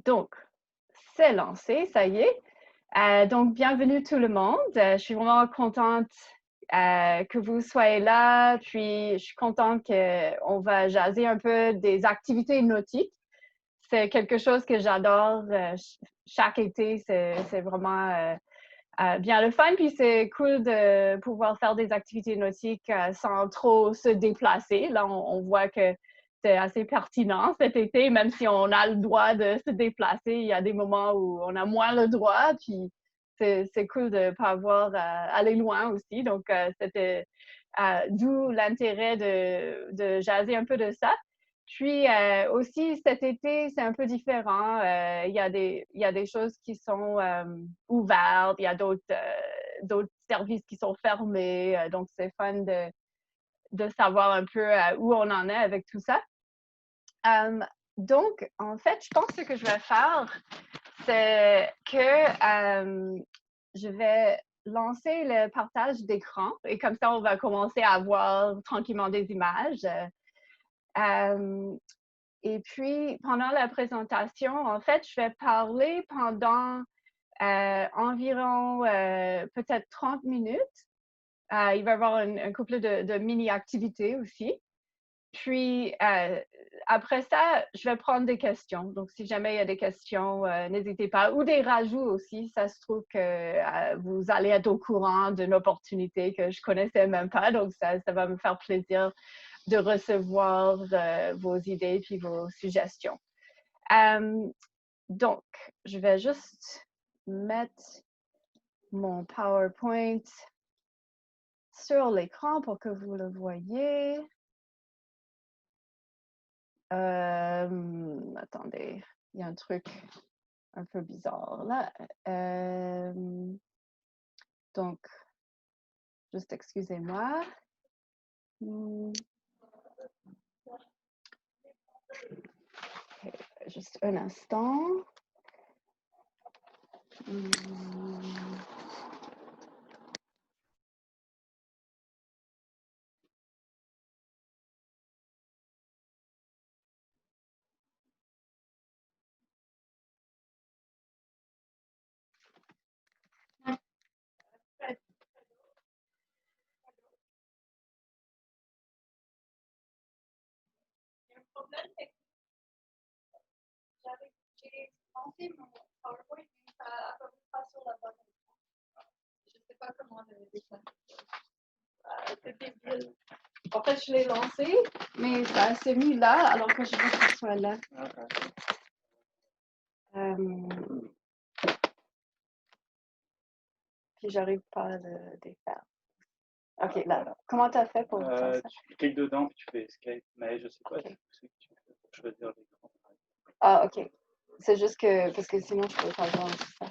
Donc, c'est lancé, ça y est. Donc, bienvenue tout le monde. Je suis vraiment contente que vous soyez là. Puis, je suis contente qu'on va jaser un peu des activités nautiques. C'est quelque chose que j'adore chaque été. C'est vraiment bien le fun. Puis, c'est cool de pouvoir faire des activités nautiques sans trop se déplacer. Là, on voit que c'est assez pertinent cet été, même si on a le droit de se déplacer. Il y a des moments où on a moins le droit, puis c'est cool de ne pas avoir à aller loin aussi. Donc, c'était d'où l'intérêt de jaser un peu de ça. Puis aussi, cet été, c'est un peu différent. Il y a des choses qui sont ouvertes, il y a d'autres services qui sont fermés. Donc, c'est fun de savoir un peu où on en est avec tout ça. Donc, en fait, je pense que ce que je vais faire, c'est que je vais lancer le partage d'écran et comme ça, on va commencer à voir tranquillement des images. Et puis, pendant la présentation, en fait, je vais parler pendant environ peut-être 30 minutes. Il va y avoir un couple de mini-activités aussi. Puis, après ça, je vais prendre des questions. Donc, si jamais il y a des questions, n'hésitez pas. Ou des rajouts aussi. Ça se trouve que vous allez être au courant d'une opportunité que je connaissais même pas. Donc, ça va me faire plaisir de recevoir vos idées puis vos suggestions. Donc, je vais juste mettre mon PowerPoint sur l'écran pour que vous le voyez. Attendez, il y a un truc un peu bizarre là. Donc, juste excusez-moi. Okay, juste un instant. J'ai lancé mon PowerPoint, mais ça n'apparaît pas sur la bonne. Je ne sais pas comment le déplacer. C'est débile. En fait, je l'ai lancé, mais ça s'est mis là, alors que je veux que ce soit là. Puis j'arrive pas à le défaire. Ok, là. Comment tu as fait pour faire ça? Tu cliques dedans, puis tu fais escape, mais je sais pas ce que tu fais pour choisir l'écran. Ah, ok. C'est juste que, parce que sinon, je peux pas voir tout ça.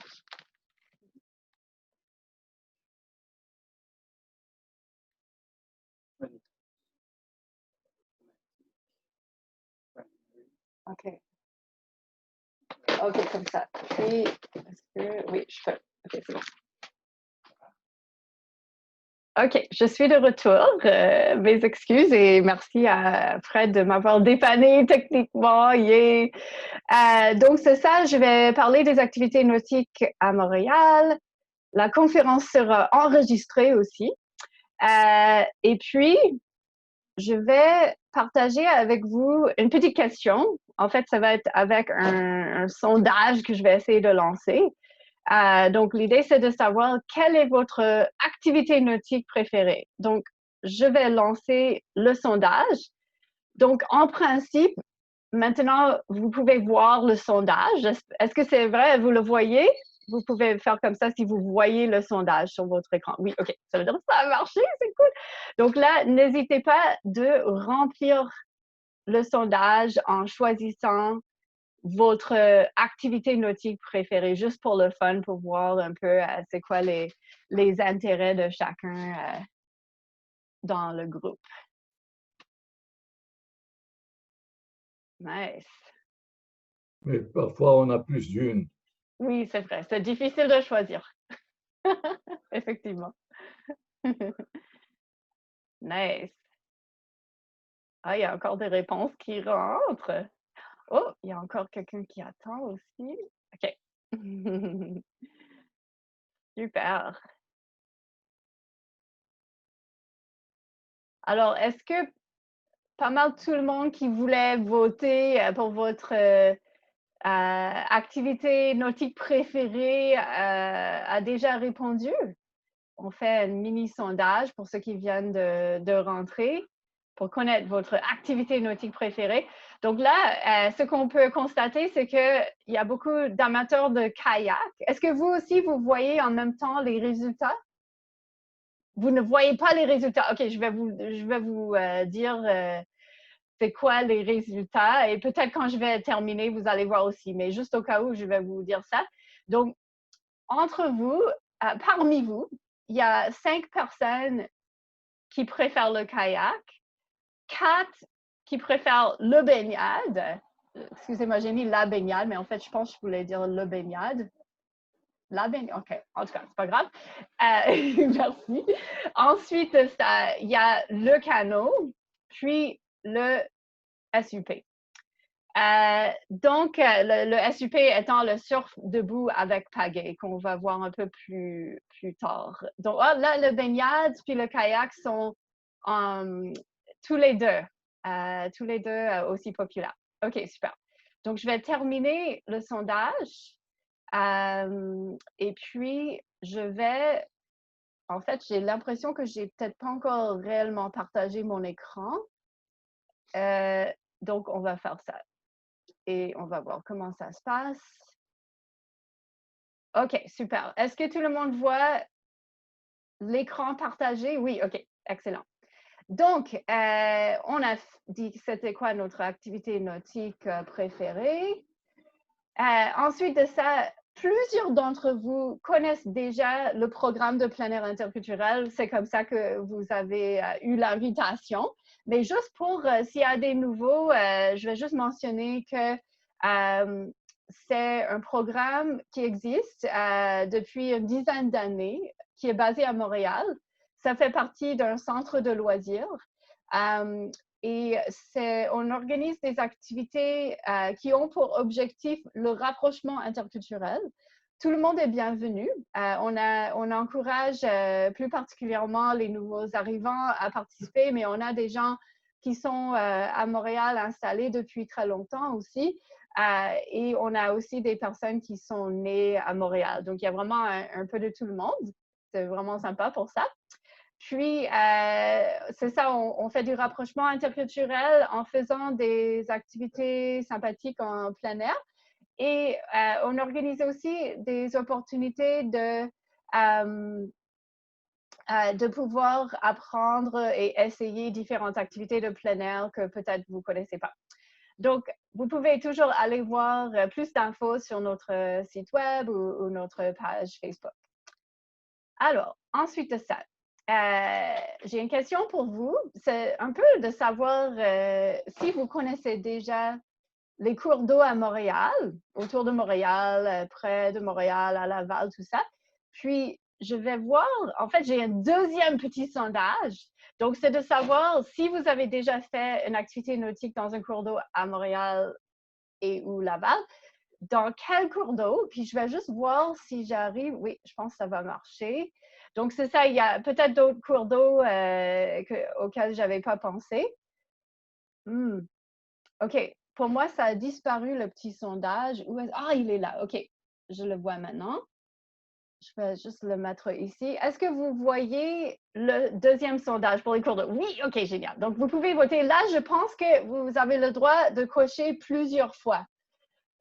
Ok. Ok, comme ça. Puis, est-ce que... Oui, je peux. Ok, c'est bon. OK, je suis de retour. Mes excuses et merci à Fred de m'avoir dépanné techniquement. Yeah. Donc, c'est ça, je vais parler des activités nautiques à Montréal. La conférence sera enregistrée aussi. Et puis, je vais partager avec vous une petite question. En fait, ça va être avec un sondage que je vais essayer de lancer. Donc, l'idée, c'est de savoir quelle est votre activité nautique préférée. Donc, je vais lancer le sondage. Donc, en principe, maintenant, vous pouvez voir le sondage. Est-ce que c'est vrai? Vous le voyez? Vous pouvez faire comme ça si vous voyez le sondage sur votre écran. Oui, OK. Ça veut dire que ça a marché, c'est cool. Donc là, n'hésitez pas de remplir le sondage en choisissant votre activité nautique préférée, juste pour le fun, pour voir un peu c'est quoi les intérêts de chacun dans le groupe. Nice. Mais parfois, on a plus d'une. Oui, c'est vrai. C'est difficile de choisir. Effectivement. Nice. Ah, il y a encore des réponses qui rentrent. Oh, il y a encore quelqu'un qui attend aussi. OK. Super. Alors, est-ce que pas mal tout le monde qui voulait voter pour votre activité nautique préférée a déjà répondu? On fait un mini sondage pour ceux qui viennent de rentrer pour connaître votre activité nautique préférée. Donc là, ce qu'on peut constater, c'est qu'il y a beaucoup d'amateurs de kayak. Est-ce que vous aussi, vous voyez en même temps les résultats? Vous ne voyez pas les résultats. OK, je vais vous dire c'est quoi les résultats et peut-être quand je vais terminer, vous allez voir aussi, mais juste au cas où, je vais vous dire ça. Donc, entre vous, parmi vous, il y a 5 personnes qui préfèrent le kayak, 4 qui préfèrent le baignade. Excusez-moi, j'ai mis la baignade, mais en fait, je pense que je voulais dire le baignade. La baignade, OK. En tout cas, c'est pas grave. Merci. Ensuite, il y a le canot, puis le SUP. Donc, le SUP étant le surf debout avec pagaie, qu'on va voir un peu plus tard. Donc, là, le baignade puis le kayak sont um, tous les deux aussi populaires. OK, super. Donc, je vais terminer le sondage. Et puis, en fait, j'ai l'impression que j'ai peut-être pas encore réellement partagé mon écran. Donc, on va faire ça. Et on va voir comment ça se passe. OK, super. Est-ce que tout le monde voit l'écran partagé? Oui, OK, excellent. Donc, on a dit c'était quoi notre activité nautique préférée. Ensuite de ça, plusieurs d'entre vous connaissent déjà le programme de plein air interculturel. C'est comme ça que vous avez eu l'invitation. Mais juste pour, s'il y a des nouveaux, je vais juste mentionner que c'est un programme qui existe depuis une dizaine d'années, qui est basé à Montréal. Ça fait partie d'un centre de loisirs. Et on organise des activités qui ont pour objectif le rapprochement interculturel. Tout le monde est bienvenu. On encourage plus particulièrement les nouveaux arrivants à participer, mais on a des gens qui sont à Montréal installés depuis très longtemps aussi. Et on a aussi des personnes qui sont nées à Montréal. Donc, il y a vraiment un peu de tout le monde. C'est vraiment sympa pour ça. Puis, c'est ça, on fait du rapprochement interculturel en faisant des activités sympathiques en plein air. Et on organise aussi des opportunités de pouvoir apprendre et essayer différentes activités de plein air que peut-être vous ne connaissez pas. Donc, vous pouvez toujours aller voir plus d'infos sur notre site web ou notre page Facebook. Alors, ensuite de ça, j'ai une question pour vous. C'est un peu de savoir si vous connaissez déjà les cours d'eau à Montréal, autour de Montréal, près de Montréal, à Laval, tout ça. Puis, je vais voir, en fait, j'ai un deuxième petit sondage. Donc, c'est de savoir si vous avez déjà fait une activité nautique dans un cours d'eau à Montréal et ou Laval, dans quel cours d'eau, puis je vais juste voir si j'arrive. Oui, je pense que ça va marcher. Donc, c'est ça, il y a peut-être d'autres cours d'eau auxquels je n'avais pas pensé. OK. Pour moi, ça a disparu, le petit sondage. Ah, il est là. OK. Je le vois maintenant. Je vais juste le mettre ici. Est-ce que vous voyez le deuxième sondage pour les cours d'eau? Oui, OK, génial. Donc, vous pouvez voter. Là, je pense que vous avez le droit de cocher plusieurs fois.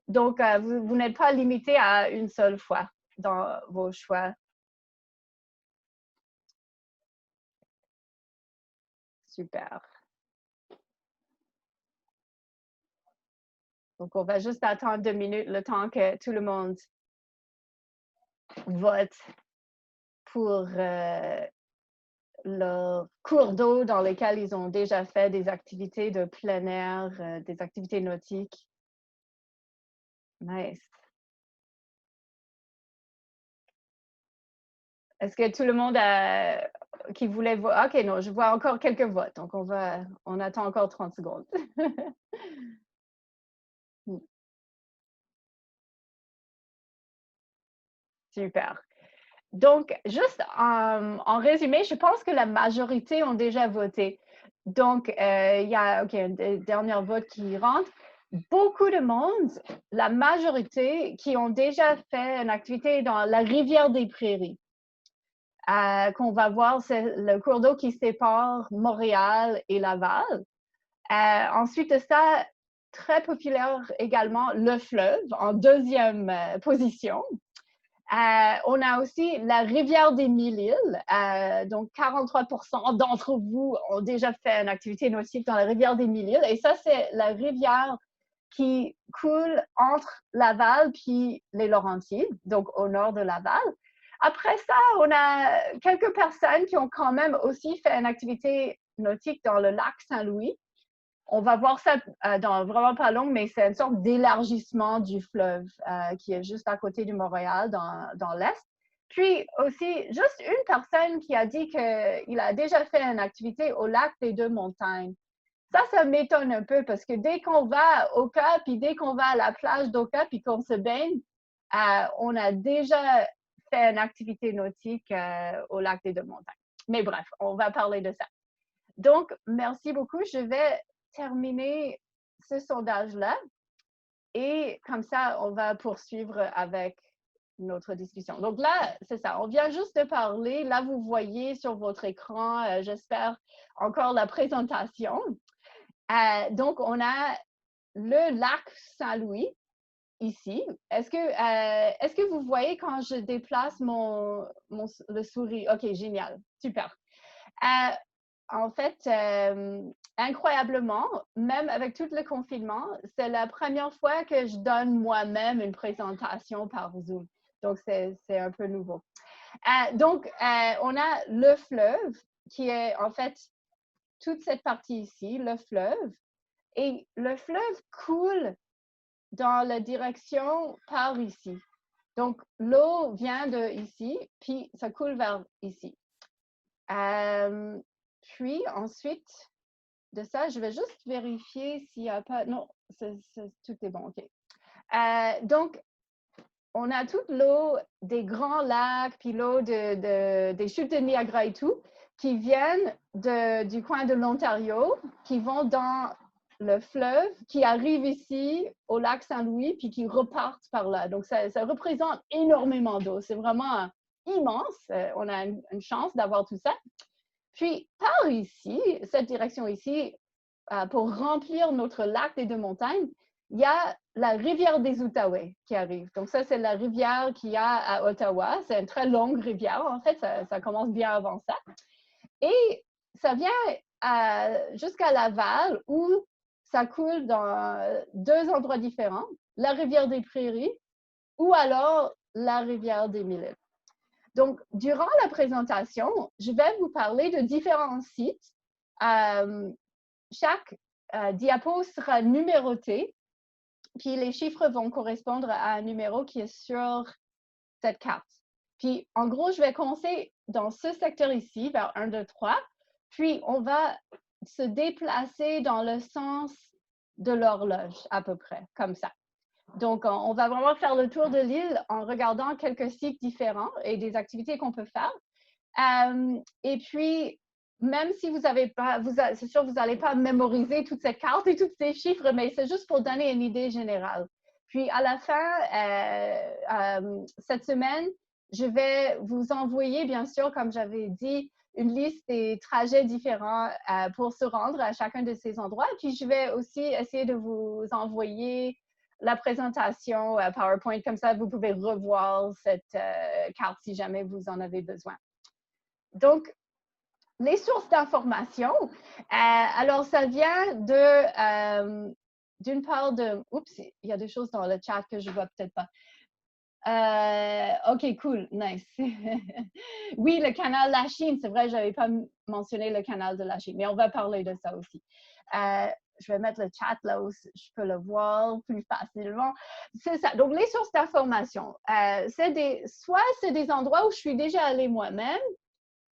Donc, vous n'êtes pas limité à une seule fois dans vos choix. Super. Donc, on va juste attendre 2 minutes, le temps que tout le monde vote pour leur cours d'eau dans lesquels ils ont déjà fait des activités de plein air, des activités nautiques. Nice. Est-ce que tout le monde qui voulait voter? OK, non, je vois encore quelques votes. Donc, on attend encore 30 secondes. Super. Donc, juste en résumé, je pense que la majorité ont déjà voté. Donc, il y a un dernier vote qui rentre. Beaucoup de monde, la majorité, qui ont déjà fait une activité dans la rivière des Prairies. Qu'on va voir, c'est le cours d'eau qui sépare Montréal et Laval. Ensuite de ça, très populaire également, le fleuve, en deuxième position. On a aussi la rivière des Mille-Îles. Donc, 43% d'entre vous ont déjà fait une activité nautique dans la rivière des Mille-Îles. Et ça, c'est la rivière qui coule entre Laval puis les Laurentides, donc au nord de Laval. Après ça, on a quelques personnes qui ont quand même aussi fait une activité nautique dans le lac Saint-Louis. On va voir ça dans vraiment pas long, mais c'est une sorte d'élargissement du fleuve qui est juste à côté de Montréal, dans l'Est. Puis aussi, juste une personne qui a dit qu'il a déjà fait une activité au lac des Deux-Montagnes. Ça m'étonne un peu parce que dès qu'on va au Cap, puis dès qu'on va à la plage d'Oka, puis qu'on se baigne, on a déjà fait une activité nautique au lac des Deux-Montagnes. Mais bref, on va parler de ça. Donc, merci beaucoup. Je vais terminer ce sondage-là et comme ça, on va poursuivre avec notre discussion. Donc là, c'est ça. On vient juste de parler. Là, vous voyez sur votre écran, j'espère, encore la présentation. Donc, on a le lac Saint-Louis ici. Est-ce que vous voyez quand je déplace le souris? OK, génial. Super. En fait, incroyablement, même avec tout le confinement, c'est la première fois que je donne moi-même une présentation par Zoom. Donc, c'est un peu nouveau. Donc, on a le fleuve qui est en fait toute cette partie ici, le fleuve. Et le fleuve coule dans la direction par ici. Donc, l'eau vient de ici, puis ça coule vers ici. Puis ensuite de ça, je vais juste vérifier s'il n'y a pas... Non, tout est bon, OK. Donc, on a toute l'eau des grands lacs, puis l'eau des chutes de Niagara et tout, qui viennent du coin de l'Ontario, qui vont dans le fleuve, qui arrivent ici au lac Saint-Louis, puis qui repartent par là. Donc, ça représente énormément d'eau. C'est vraiment immense. On a une chance d'avoir tout ça. Puis, par ici, cette direction ici, pour remplir notre lac des Deux-Montagnes, il y a la rivière des Outaouais qui arrive. Donc, ça, c'est la rivière qu'il y a à Ottawa. C'est une très longue rivière. En fait, ça commence bien avant ça. Et ça vient jusqu'à Laval, où ça coule dans deux endroits différents, la rivière des Prairies ou alors la rivière des Mille-Îles. Donc, durant la présentation, je vais vous parler de différents sites. Chaque diapo sera numéroté, puis les chiffres vont correspondre à un numéro qui est sur cette carte. Puis, en gros, je vais commencer dans ce secteur ici, vers 1, 2, 3, puis on va se déplacer dans le sens de l'horloge, à peu près, comme ça. Donc, on va vraiment faire le tour de l'île en regardant quelques sites différents et des activités qu'on peut faire. Et puis, même si vous n'avez pas, c'est sûr, vous n'allez pas mémoriser toute cette carte et tous ces chiffres, mais c'est juste pour donner une idée générale. Puis, à la fin, cette semaine, je vais vous envoyer, bien sûr, comme j'avais dit, une liste des trajets différents pour se rendre à chacun de ces endroits. Puis, je vais aussi essayer de vous envoyer la présentation PowerPoint. Comme ça, vous pouvez revoir cette carte si jamais vous en avez besoin. Donc, les sources d'information, alors ça vient d'une part de... Oups, il y a des choses dans le chat que je ne vois peut-être pas. OK, cool, nice. Oui, le canal La Chine, c'est vrai, je n'avais pas mentionné le canal de la Chine, mais on va parler de ça aussi. Je vais mettre le chat là où je peux le voir plus facilement. C'est ça. Donc, les sources d'information, soit c'est des endroits où je suis déjà allée moi-même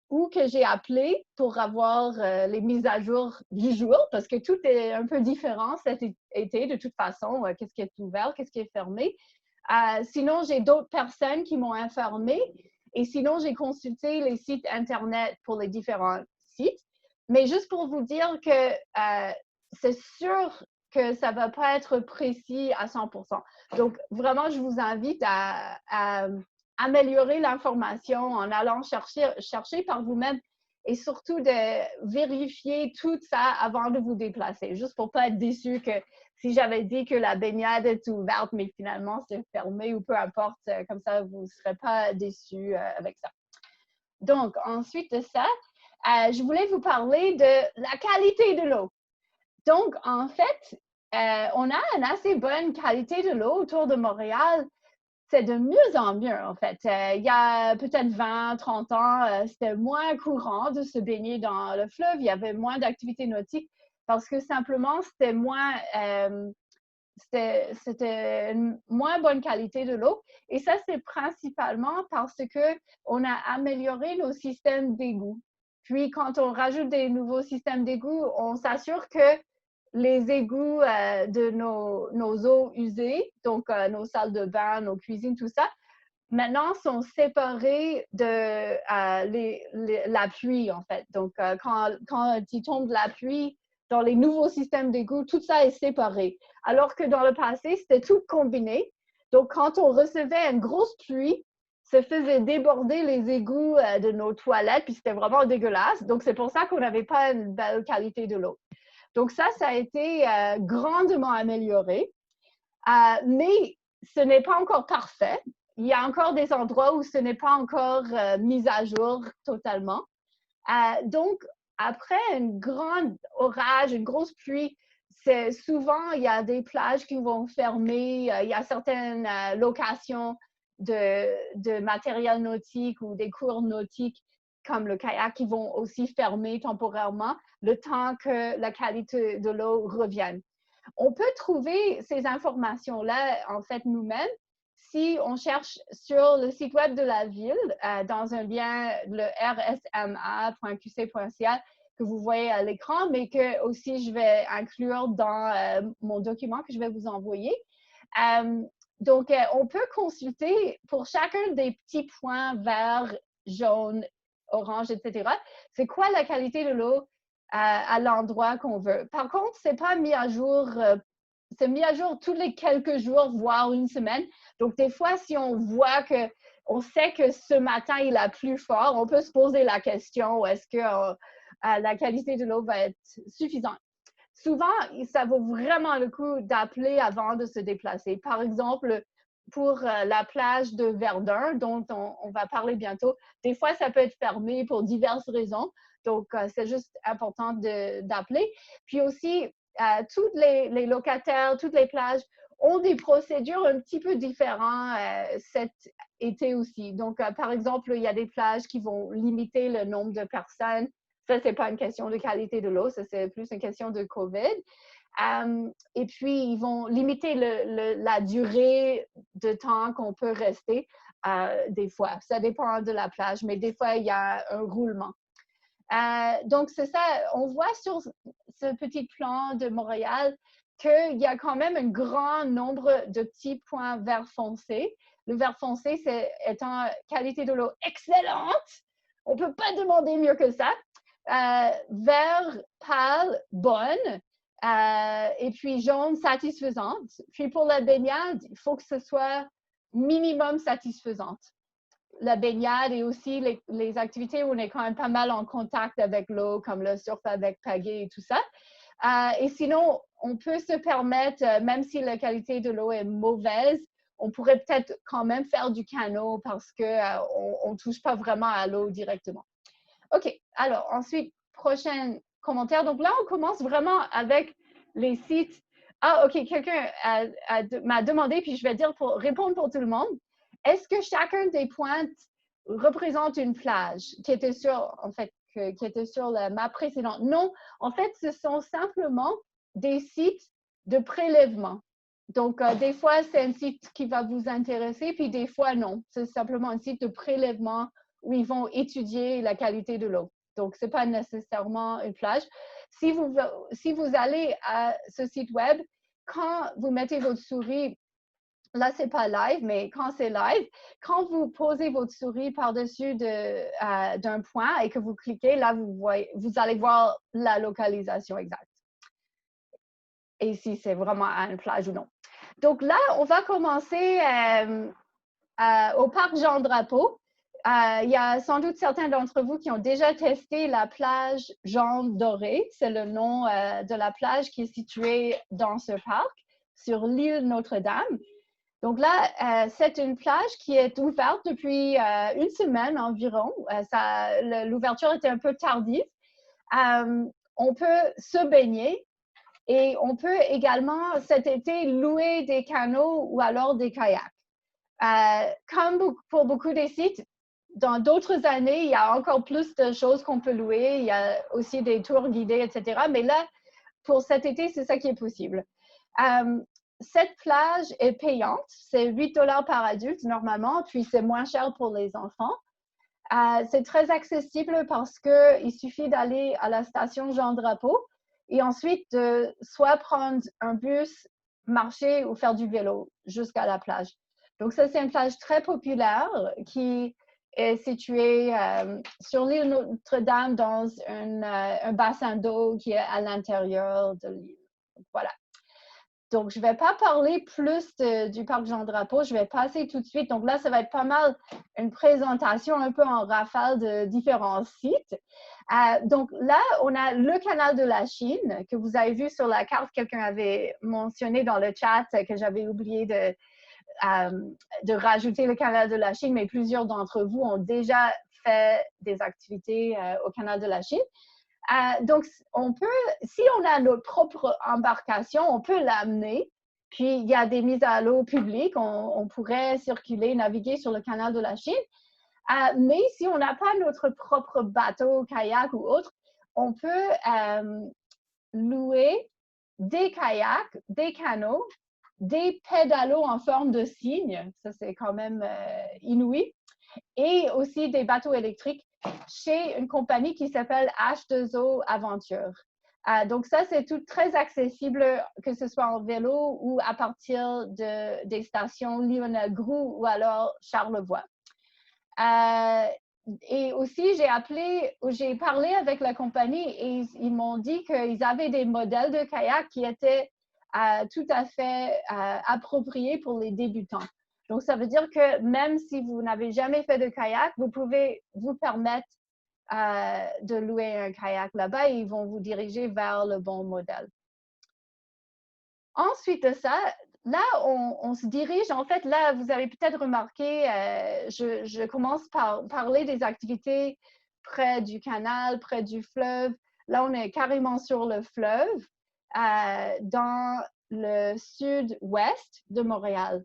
ou que j'ai appelé pour avoir les mises à jour du jour, parce que tout est un peu différent cet été, de toute façon. Qu'est-ce qui est ouvert, qu'est-ce qui est fermé. Sinon, j'ai d'autres personnes qui m'ont informé. Et sinon, j'ai consulté les sites Internet pour les différents sites. Mais juste pour vous dire que c'est sûr que ça ne va pas être précis à 100%. Donc, vraiment, je vous invite à améliorer l'information en allant chercher par vous-même et surtout de vérifier tout ça avant de vous déplacer, juste pour ne pas être déçu que si j'avais dit que la baignade est ouverte, mais finalement c'est fermé ou peu importe, comme ça, vous ne serez pas déçus avec ça. Donc, ensuite de ça, je voulais vous parler de la qualité de l'eau. Donc, en fait, on a une assez bonne qualité de l'eau autour de Montréal. C'est de mieux en mieux, en fait. Il y a peut-être 20, 30 ans, c'était moins courant de se baigner dans le fleuve. Il y avait moins d'activités nautiques parce que simplement, c'était une moins bonne qualité de l'eau. Et ça, c'est principalement parce qu'on a amélioré nos systèmes d'égouts. Puis, quand on rajoute des nouveaux systèmes d'égouts, on s'assure que les égouts de nos eaux usées, donc nos salles de bain, nos cuisines, tout ça, maintenant sont séparés de la pluie, en fait. Donc, quand il tombe de la pluie dans les nouveaux systèmes d'égouts, tout ça est séparé. Alors que dans le passé, c'était tout combiné. Donc, quand on recevait une grosse pluie, ça faisait déborder les égouts de nos toilettes, puis c'était vraiment dégueulasse. Donc, c'est pour ça qu'on n'avait pas une belle qualité de l'eau. Donc ça a été grandement amélioré, mais ce n'est pas encore parfait. Il y a encore des endroits où ce n'est pas encore mis à jour totalement. Donc, après un grand orage, une grosse pluie, souvent, il y a des plages qui vont fermer, il y a certaines locations de matériel nautique ou des cours nautiques comme le kayak qui vont aussi fermer temporairement le temps que la qualité de l'eau revienne. On peut trouver ces informations-là, en fait, nous-mêmes, si on cherche sur le site web de la ville, dans un lien, le rsma.qc.ca, que vous voyez à l'écran, mais que aussi je vais inclure dans mon document que je vais vous envoyer. Donc, on peut consulter pour chacun des petits points verts, jaunes, orange, etc. C'est quoi la qualité de l'eau à l'endroit qu'on veut. Par contre, c'est pas mis à jour, c'est mis à jour tous les quelques jours, voire une semaine. Donc, des fois, si on voit on sait que ce matin, il a plu fort, on peut se poser la question, est-ce que la qualité de l'eau va être suffisante? Souvent, ça vaut vraiment le coup d'appeler avant de se déplacer. Par exemple, pour la plage de Verdun, dont on va parler bientôt, des fois, ça peut être fermé pour diverses raisons. Donc, c'est juste important d'appeler. Puis aussi, tous les locataires, toutes les plages ont des procédures un petit peu différentes cet été aussi. Donc, par exemple, il y a des plages qui vont limiter le nombre de personnes. Ça, ce n'est pas une question de qualité de l'eau, ça, c'est plus une question de COVID. Et puis, ils vont limiter la durée de temps qu'on peut rester des fois. Ça dépend de la plage, mais des fois, il y a un roulement. Donc, c'est ça. On voit sur ce petit plan de Montréal qu'il y a quand même un grand nombre de petits points vert foncé. Le vert foncé, c'est étant qualité de l'eau excellente. On ne peut pas demander mieux que ça. Vert pâle, bonne. Et puis jaune, satisfaisante. Puis pour la baignade, il faut que ce soit minimum satisfaisante. La baignade et aussi les activités où on est quand même pas mal en contact avec l'eau, comme le surf avec pagaie et tout ça. Et sinon, on peut se permettre, même si la qualité de l'eau est mauvaise, on pourrait peut-être quand même faire du canot parce qu'on ne touche pas vraiment à l'eau directement. OK, alors ensuite, prochain commentaire. Donc là, on commence vraiment avec les sites. Ah, OK, quelqu'un m'a demandé, puis je vais dire pour répondre pour tout le monde. Est-ce que chacun des pointes représente une plage qui était sur, en fait, qui était sur la map précédente? Non, en fait, ce sont simplement des sites de prélèvement. Donc, des fois, c'est un site qui va vous intéresser, puis des fois, non. C'est simplement un site de prélèvement où ils vont étudier la qualité de l'eau. Donc, ce n'est pas nécessairement une plage. Si vous allez à ce site web, quand vous mettez votre souris là, c'est pas live, mais quand c'est live, quand vous posez votre souris par-dessus d'un point et que vous cliquez, là, vous allez voir la localisation exacte. Et si c'est vraiment à une plage ou non. Donc là, on va commencer au parc Jean-Drapeau. Il y a sans doute certains d'entre vous qui ont déjà testé la plage Jean Doré. C'est le nom de la plage qui est située dans ce parc, sur l'île Notre-Dame. Donc là, c'est une plage qui est ouverte depuis une semaine environ. L'ouverture était un peu tardive. On peut se baigner et on peut également cet été louer des canots ou alors des kayaks. Comme pour beaucoup des sites, dans d'autres années, il y a encore plus de choses qu'on peut louer. Il y a aussi des tours guidés, etc. Mais là, pour cet été, c'est ça qui est possible. Cette plage est payante. C'est 8 $ par adulte normalement, puis c'est moins cher pour les enfants. C'est très accessible parce qu'il suffit d'aller à la station Jean-Drapeau et ensuite de soit prendre un bus, marcher ou faire du vélo jusqu'à la plage. Donc ça, c'est une plage très populaire qui est située sur l'île Notre-Dame dans un bassin d'eau qui est à l'intérieur de l'île. Voilà. Donc, je ne vais pas parler plus du parc Jean-Drapeau, je vais passer tout de suite. Donc là, ça va être pas mal une présentation un peu en rafale de différents sites. Donc là, on a le canal de la Chine que vous avez vu sur la carte. Quelqu'un avait mentionné dans le chat que j'avais oublié de rajouter le canal de la Chine, mais plusieurs d'entre vous ont déjà fait des activités au canal de la Chine. Donc, si on a notre propre embarcation, on peut l'amener. Puis, il y a des mises à l'eau publiques. On pourrait circuler, naviguer sur le canal de la Chine. Mais si on n'a pas notre propre bateau, kayak ou autre, on peut louer des kayaks, des canots, des pédalos en forme de cygne. Ça, c'est quand même inouï. Et aussi des bateaux électriques chez une compagnie qui s'appelle H2O Aventure. Donc ça, c'est tout très accessible, que ce soit en vélo ou à partir des stations Lionel Groulx ou alors Charlevoix. Et aussi, j'ai parlé avec la compagnie et ils m'ont dit qu'ils avaient des modèles de kayak qui étaient tout à fait appropriés pour les débutants. Donc, ça veut dire que même si vous n'avez jamais fait de kayak, vous pouvez vous permettre de louer un kayak là-bas et ils vont vous diriger vers le bon modèle. Ensuite de ça, là, on se dirige. En fait, là, vous avez peut-être remarqué, je commence par parler des activités près du canal, près du fleuve. Là, on est carrément sur le fleuve, dans le sud-ouest de Montréal.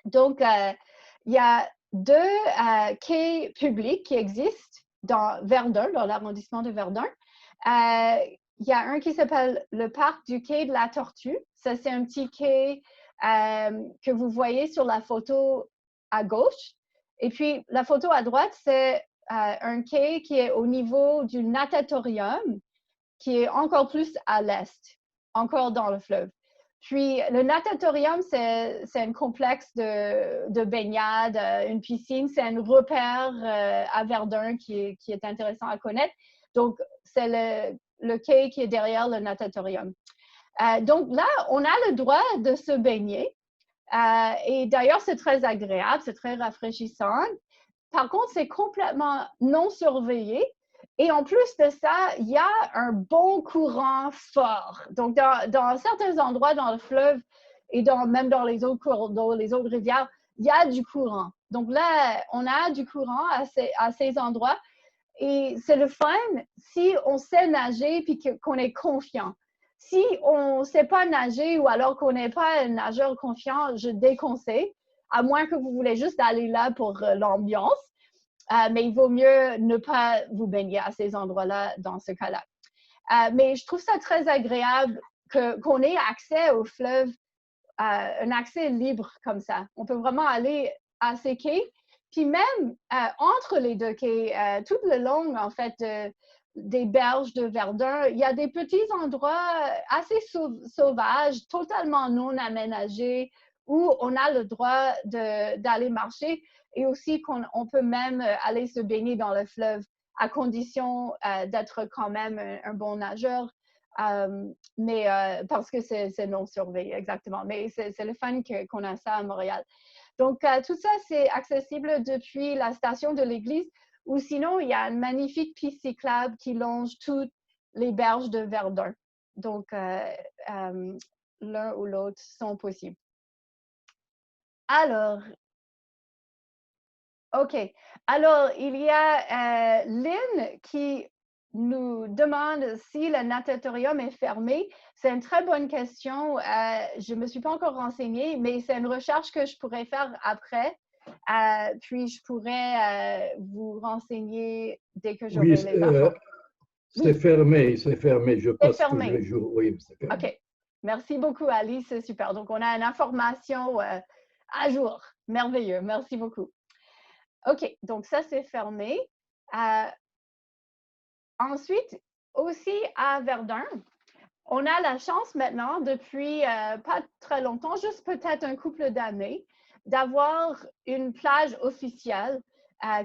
Donc, il y a deux quais publics qui existent dans Verdun, dans l'arrondissement de Verdun. Il y a un qui s'appelle le parc du quai de la Tortue. Ça, c'est un petit quai que vous voyez sur la photo à gauche. Et puis, la photo à droite, c'est un quai qui est au niveau du natatorium, qui est encore plus à l'est, encore dans le fleuve. Puis, le natatorium, c'est un complexe de baignade, une piscine. C'est un repère à Verdun qui est intéressant à connaître. Donc, c'est le quai qui est derrière le natatorium. Donc là, on a le droit de se baigner. Et d'ailleurs, c'est très agréable, c'est très rafraîchissant. Par contre, c'est complètement non surveillé. Et en plus de ça, il y a un bon courant fort. Donc, dans certains endroits dans le fleuve et même dans les autres cours d'eau, les autres rivières, il y a du courant. Donc là, on a du courant à ces endroits. Et c'est le fun si on sait nager puis qu'on est confiant. Si on ne sait pas nager ou alors qu'on n'est pas un nageur confiant, je déconseille, à moins que vous voulez juste aller là pour l'ambiance. Mais il vaut mieux ne pas vous baigner à ces endroits-là dans ce cas-là. Mais je trouve ça très agréable qu'on ait accès au fleuve, un accès libre comme ça. On peut vraiment aller à ces quais. Puis même entre les deux quais, tout le long, en fait, des berges de Verdun, il y a des petits endroits assez sauvages, totalement non aménagés, où on a le droit d'aller marcher et aussi qu'on peut même aller se baigner dans le fleuve à condition d'être quand même un bon nageur. Mais parce que c'est non surveillé, exactement. Mais c'est le fun qu'on a ça à Montréal. Donc, tout ça, c'est accessible depuis la station de l'église ou sinon, il y a une magnifique piste cyclable qui longe toutes les berges de Verdun. Donc, l'un ou l'autre sont possibles. Alors, OK. Alors, il y a Lynn qui nous demande si le natatorium est fermé. C'est une très bonne question. Je ne me suis pas encore renseignée, mais c'est une recherche que je pourrais faire après. Puis, je pourrais vous renseigner dès que j'aurai Oui, les infos. c'est fermé, c'est fermé. Je passe tous fermé. les jours. Oui, c'est fermé. OK. Merci beaucoup, Alice. C'est super. Donc, on a une information à jour. Merveilleux. Merci beaucoup. OK. Donc, ça, c'est fermé. Ensuite, aussi à Verdun, on a la chance maintenant, depuis pas très longtemps, juste peut-être un couple d'années, d'avoir une plage officielle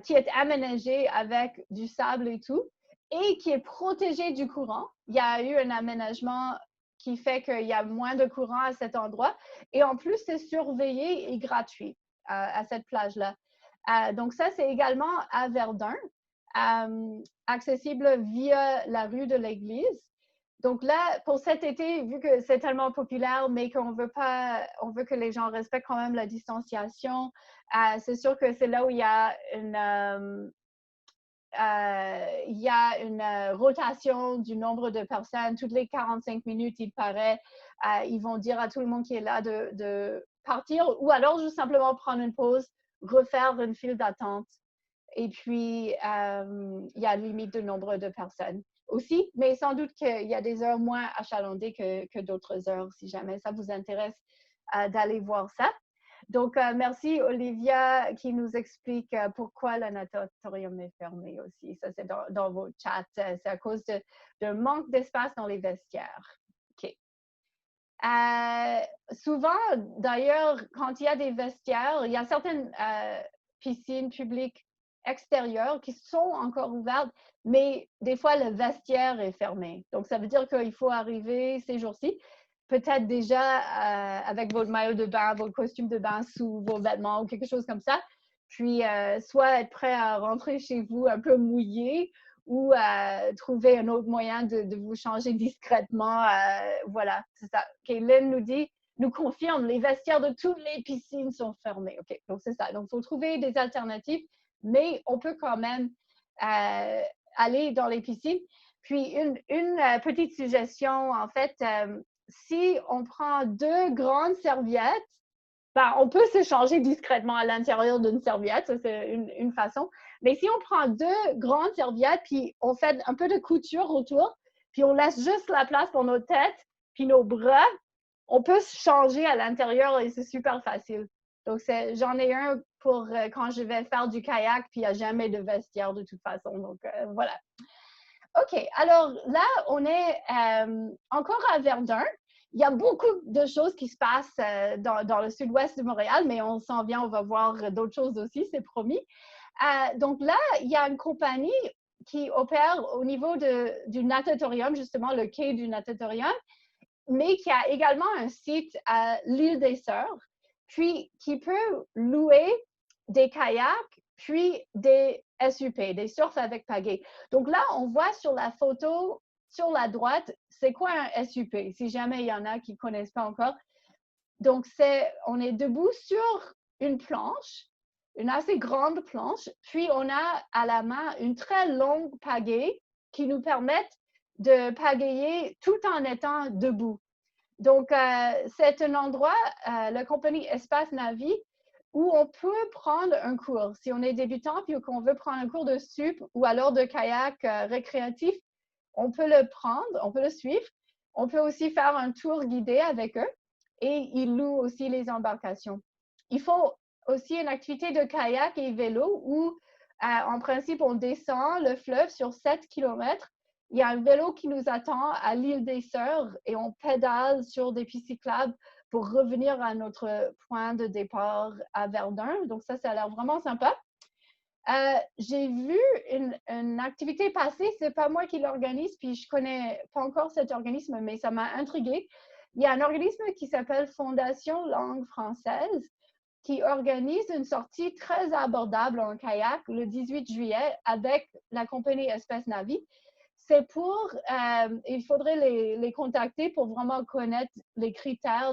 qui est aménagée avec du sable et tout, et qui est protégée du courant. Il y a eu un aménagement qui fait qu'il y a moins de courant à cet endroit. Et en plus, c'est surveillé et gratuit à cette plage-là. Donc ça, c'est également à Verdun, accessible via la rue de l'Église. Donc là, pour cet été, vu que c'est tellement populaire, mais qu'on veut pas, on veut que les gens respectent quand même la distanciation, c'est sûr que c'est là où il y a une rotation du nombre de personnes. Toutes les 45 minutes, il paraît, ils vont dire à tout le monde qui est là de partir ou alors juste simplement prendre une pause, refaire une file d'attente. Et puis, il y a une limite de nombre de personnes aussi, mais sans doute qu'il y a des heures moins achalandées que d'autres heures, si jamais ça vous intéresse d'aller voir ça. Donc, merci Olivia qui nous explique pourquoi le natatorium est fermé aussi. Ça, c'est dans vos chats. C'est à cause d'un manque d'espace dans les vestiaires. OK. Souvent, d'ailleurs, quand il y a des vestiaires, il y a certaines piscines publiques extérieures qui sont encore ouvertes, mais des fois, le vestiaire est fermé. Donc, ça veut dire qu'il faut arriver ces jours-ci, peut-être déjà avec votre maillot de bain, votre costume de bain sous vos vêtements ou quelque chose comme ça. Puis, soit être prêt à rentrer chez vous un peu mouillé ou trouver un autre moyen de vous changer discrètement. Voilà, c'est ça. Lynn nous confirme, les vestiaires de toutes les piscines sont fermés. OK, donc c'est ça. Donc, il faut trouver des alternatives, mais on peut quand même aller dans les piscines. Puis, une petite suggestion, en fait, si on prend 2 grandes serviettes, ben, on peut se changer discrètement à l'intérieur d'une serviette, ça c'est une façon. Mais si on prend 2 grandes serviettes, puis on fait un peu de couture autour, puis on laisse juste la place pour nos têtes, puis nos bras, on peut se changer à l'intérieur et c'est super facile. Donc, j'en ai un pour quand je vais faire du kayak, puis il n'y a jamais de vestiaire de toute façon. Donc, voilà. OK, alors là, on est encore à Verdun. Il y a beaucoup de choses qui se passent dans le sud-ouest de Montréal, mais on s'en vient, on va voir d'autres choses aussi, c'est promis. Donc là, il y a une compagnie qui opère au niveau du natatorium, justement le quai du natatorium, mais qui a également un site à l'île des Sœurs, puis qui peut louer des kayaks, puis des SUP, des surf avec pagaie. Donc là, on voit sur la photo, sur la droite, c'est quoi un SUP, si jamais il y en a qui ne connaissent pas encore. Donc, on est debout sur une planche, une assez grande planche, puis on a à la main une très longue pagaie qui nous permet de pagayer tout en étant debout. Donc, c'est un endroit, la compagnie Espace Navi, où on peut prendre un cours. Si on est débutant puis qu'on veut prendre un cours de SUP ou alors de kayak récréatif, on peut le prendre, on peut le suivre. On peut aussi faire un tour guidé avec eux et ils louent aussi les embarcations. Il faut aussi une activité de kayak et vélo où, en principe, on descend le fleuve sur 7 km. Il y a un vélo qui nous attend à l'île des Sœurs et on pédale sur des pistes cyclables pour revenir à notre point de départ à Verdun. Donc ça a l'air vraiment sympa. J'ai vu une activité passer, c'est pas moi qui l'organise, puis je connais pas encore cet organisme, mais ça m'a intriguée. Il y a un organisme qui s'appelle Fondation Langue Française qui organise une sortie très abordable en kayak le 18 juillet avec la compagnie Espèce Navy. C'est pour, il faudrait les contacter pour vraiment connaître les critères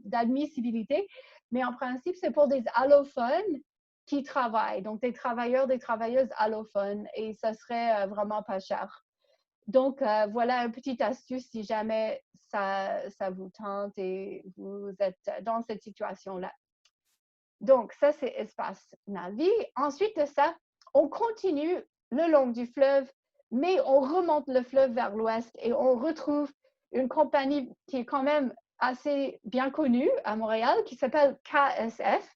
d'admissibilité, mais en principe, c'est pour des allophones qui travaillent, donc des travailleurs, des travailleuses allophones, et ça serait vraiment pas cher. Donc, voilà une petite astuce si jamais ça vous tente et vous êtes dans cette situation-là. Donc, ça, c'est Espace Navi. Ensuite de ça, on continue le long du fleuve, mais on remonte le fleuve vers l'ouest et on retrouve une compagnie qui est quand même assez bien connue à Montréal, qui s'appelle KSF.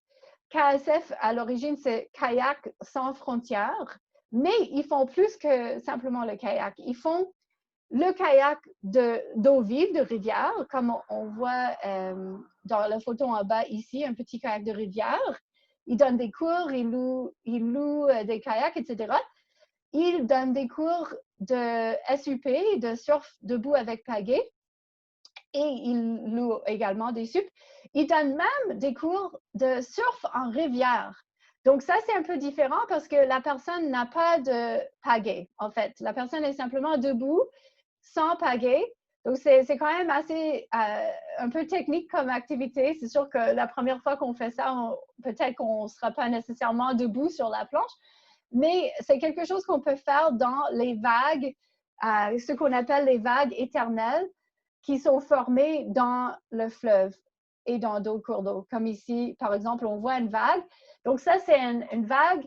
KSF, à l'origine, c'est Kayak sans frontières, mais ils font plus que simplement le kayak. Ils font le kayak d'eau vive, de rivière, comme on voit dans la photo en bas ici, un petit kayak de rivière. Ils donnent des cours, ils louent des kayaks, etc. Ils donnent des cours de SUP, de surf debout avec pagaie, et ils louent également des SUP. Ils donnent même des cours de surf en rivière. Donc ça, c'est un peu différent parce que la personne n'a pas de pagaie, en fait. La personne est simplement debout, sans pagaie. Donc, c'est quand même assez un peu technique comme activité. C'est sûr que la première fois qu'on fait ça, peut-être qu'on ne sera pas nécessairement debout sur la planche, mais c'est quelque chose qu'on peut faire dans les vagues, ce qu'on appelle les vagues éternelles, qui sont formées dans le fleuve et dans d'autres cours d'eau. Comme ici, par exemple, on voit une vague. Donc, ça, c'est une vague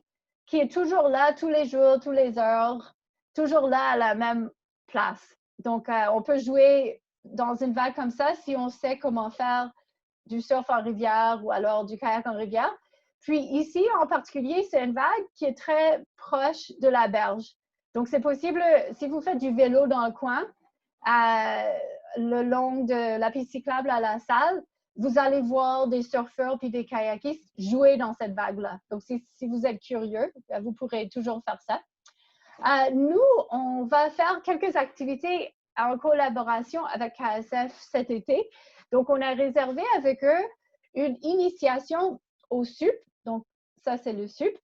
qui est toujours là tous les jours, toutes les heures, toujours là à la même place. Donc, on peut jouer dans une vague comme ça si on sait comment faire du surf en rivière ou alors du kayak en rivière. Puis ici, en particulier, c'est une vague qui est très proche de la berge. Donc, c'est possible, si vous faites du vélo dans le coin, le long de la piste cyclable à la salle, vous allez voir des surfeurs puis des kayakistes jouer dans cette vague-là. Donc, si vous êtes curieux, vous pourrez toujours faire ça. Nous, on va faire quelques activités en collaboration avec KSF cet été. Donc, on a réservé avec eux une initiation au SUP. Donc, ça, c'est le SUP.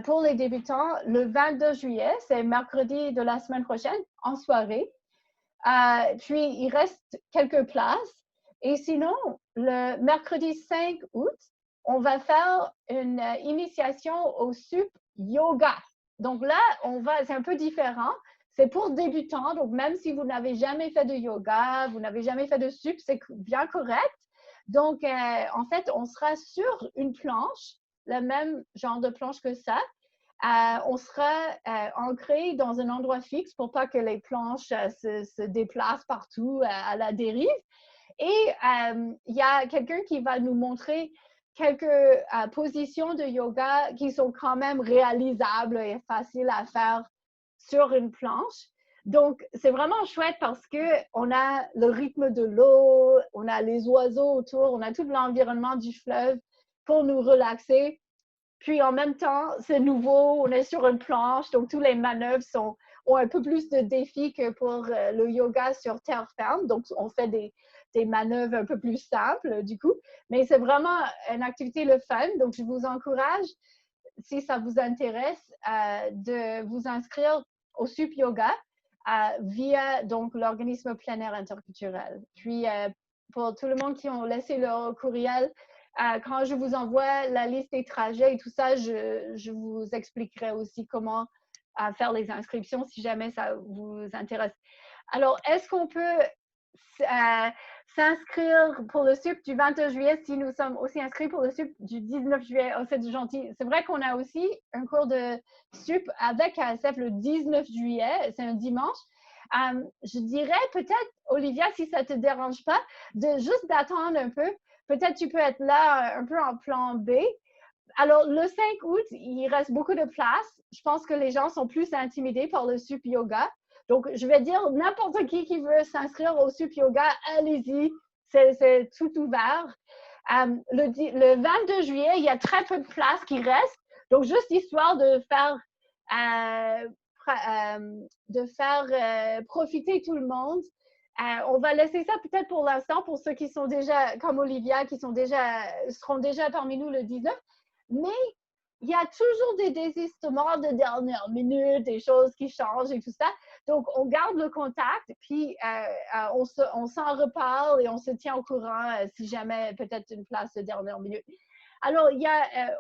Pour les débutants, le 22 juillet, c'est mercredi de la semaine prochaine, en soirée. Puis, il reste quelques places. Et sinon, le mercredi 5 août, on va faire une initiation au SUP yoga. Donc là, c'est un peu différent. C'est pour débutants. Donc, même si vous n'avez jamais fait de yoga, vous n'avez jamais fait de SUP, c'est bien correct. Donc, en fait, on sera sur une planche, le même genre de planche que ça. On sera ancré dans un endroit fixe pour pas que les planches se déplacent partout à la dérive. Et il y a quelqu'un qui va nous montrer quelques positions de yoga qui sont quand même réalisables et faciles à faire sur une planche. Donc, c'est vraiment chouette parce qu'on a le rythme de l'eau, on a les oiseaux autour, on a tout l'environnement du fleuve pour nous relaxer. Puis, en même temps, c'est nouveau, on est sur une planche, donc toutes les manœuvres ont un peu plus de défis que pour le yoga sur terre ferme. Donc, on fait des manœuvres un peu plus simples, du coup. Mais c'est vraiment une activité le fun. Donc, je vous encourage, si ça vous intéresse, de vous inscrire au SUP Yoga via donc l'organisme plein air interculturel. Puis, pour tout le monde qui ont laissé leur courriel, quand je vous envoie la liste des trajets et tout ça, je vous expliquerai aussi comment faire les inscriptions si jamais ça vous intéresse. Alors, est-ce qu'on peut s'inscrire pour le SUP du 22 juillet si nous sommes aussi inscrits pour le SUP du 19 juillet? Oh, c'est gentil. C'est vrai qu'on a aussi un cours de SUP avec KSF le 19 juillet. C'est un dimanche. Je dirais peut-être, Olivia, si ça ne te dérange pas, juste d'attendre un peu. Peut-être tu peux être là un peu en plan B. Alors, le 5 août, il reste beaucoup de place. Je pense que les gens sont plus intimidés par le SUP Yoga. Donc, je vais dire, n'importe qui veut s'inscrire au SUP Yoga, allez-y. c'est tout ouvert. Le 22 juillet, il y a très peu de places qui restent. Donc, juste histoire de faire profiter tout le monde. On va laisser ça peut-être pour l'instant pour ceux qui sont déjà, comme Olivia, qui seront déjà parmi nous le 19. Mais il y a toujours des désistements de dernière minute, des choses qui changent et tout ça. Donc, on garde le contact, puis on s'en reparle et on se tient au courant si jamais peut-être une place de dernière minute. Alors,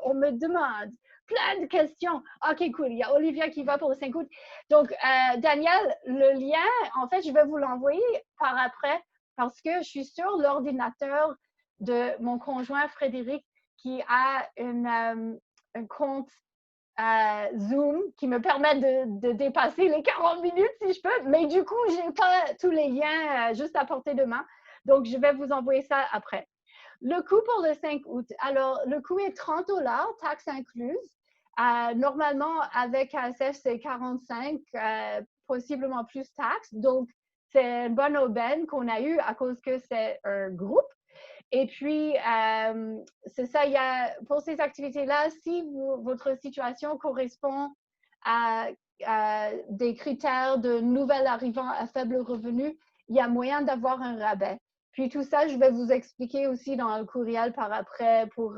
on me demande plein de questions. OK, cool. Il y a Olivia qui va pour le 5 août. Donc, Daniel, le lien, en fait, je vais vous l'envoyer par après parce que je suis sur l'ordinateur de mon conjoint Frédéric qui a un compte Zoom qui me permet de dépasser les 40 minutes si je peux. Mais du coup, je n'ai pas tous les liens juste à portée de main. Donc, je vais vous envoyer ça après. Le coût pour le 5 août. Alors, le coût est 30 $, taxes incluses. Normalement, avec ASF, c'est 45, possiblement plus taxes. Donc, c'est une bonne aubaine qu'on a eue à cause que c'est un groupe. Et puis, c'est ça, pour ces activités-là, si votre situation correspond à des critères de nouvel arrivant à faible revenu, il y a moyen d'avoir un rabais. Puis tout ça, je vais vous expliquer aussi dans le courriel par après pour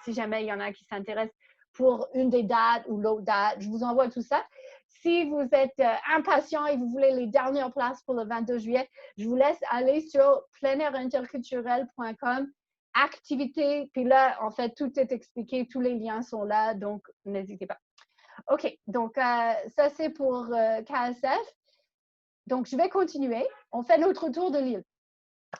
si jamais il y en a qui s'intéressent pour une des dates ou l'autre date. Je vous envoie tout ça. Si vous êtes impatient et vous voulez les dernières places pour le 22 juillet, je vous laisse aller sur pleinairInterculturel.com, activité, puis là, en fait, tout est expliqué, tous les liens sont là, donc n'hésitez pas. OK, donc ça, c'est pour KSF. Donc, je vais continuer. On fait notre tour de l'île.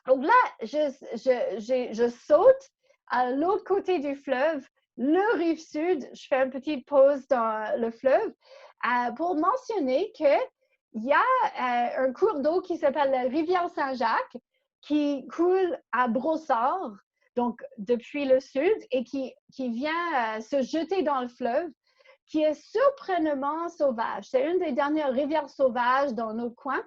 Donc là, je saute à l'autre côté du fleuve, le rive sud. Je fais une petite pause dans le fleuve pour mentionner qu'il y a un cours d'eau qui s'appelle la rivière Saint-Jacques qui coule à Brossard, donc depuis le sud, et qui vient se jeter dans le fleuve, qui est surprenamment sauvage. C'est une des dernières rivières sauvages dans notre coin.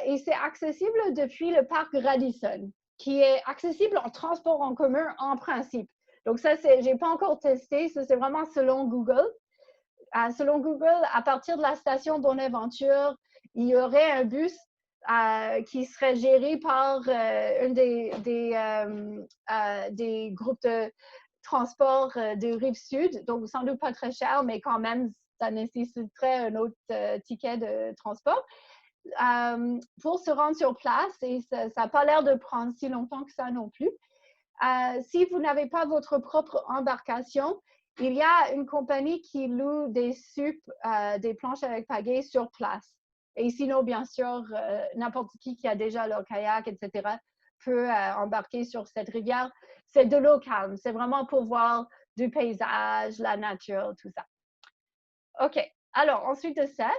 Et c'est accessible depuis le parc Radisson, qui est accessible en transport en commun en principe. Donc ça, je n'ai pas encore testé, ça c'est vraiment selon Google. Selon Google, à partir de la station Bonaventure, il y aurait un bus qui serait géré par un des groupes de transport de Rive-Sud, donc sans doute pas très cher, mais quand même, ça nécessiterait un autre ticket de transport. Pour se rendre sur place et ça n'a pas l'air de prendre si longtemps que ça non plus. Si vous n'avez pas votre propre embarcation, il y a une compagnie qui loue des SUP, des planches avec pagaie sur place. Et sinon, bien sûr, n'importe qui a déjà leur kayak, etc., peut embarquer sur cette rivière. C'est de l'eau calme. C'est vraiment pour voir du paysage, la nature, tout ça. OK. Alors, ensuite de ça,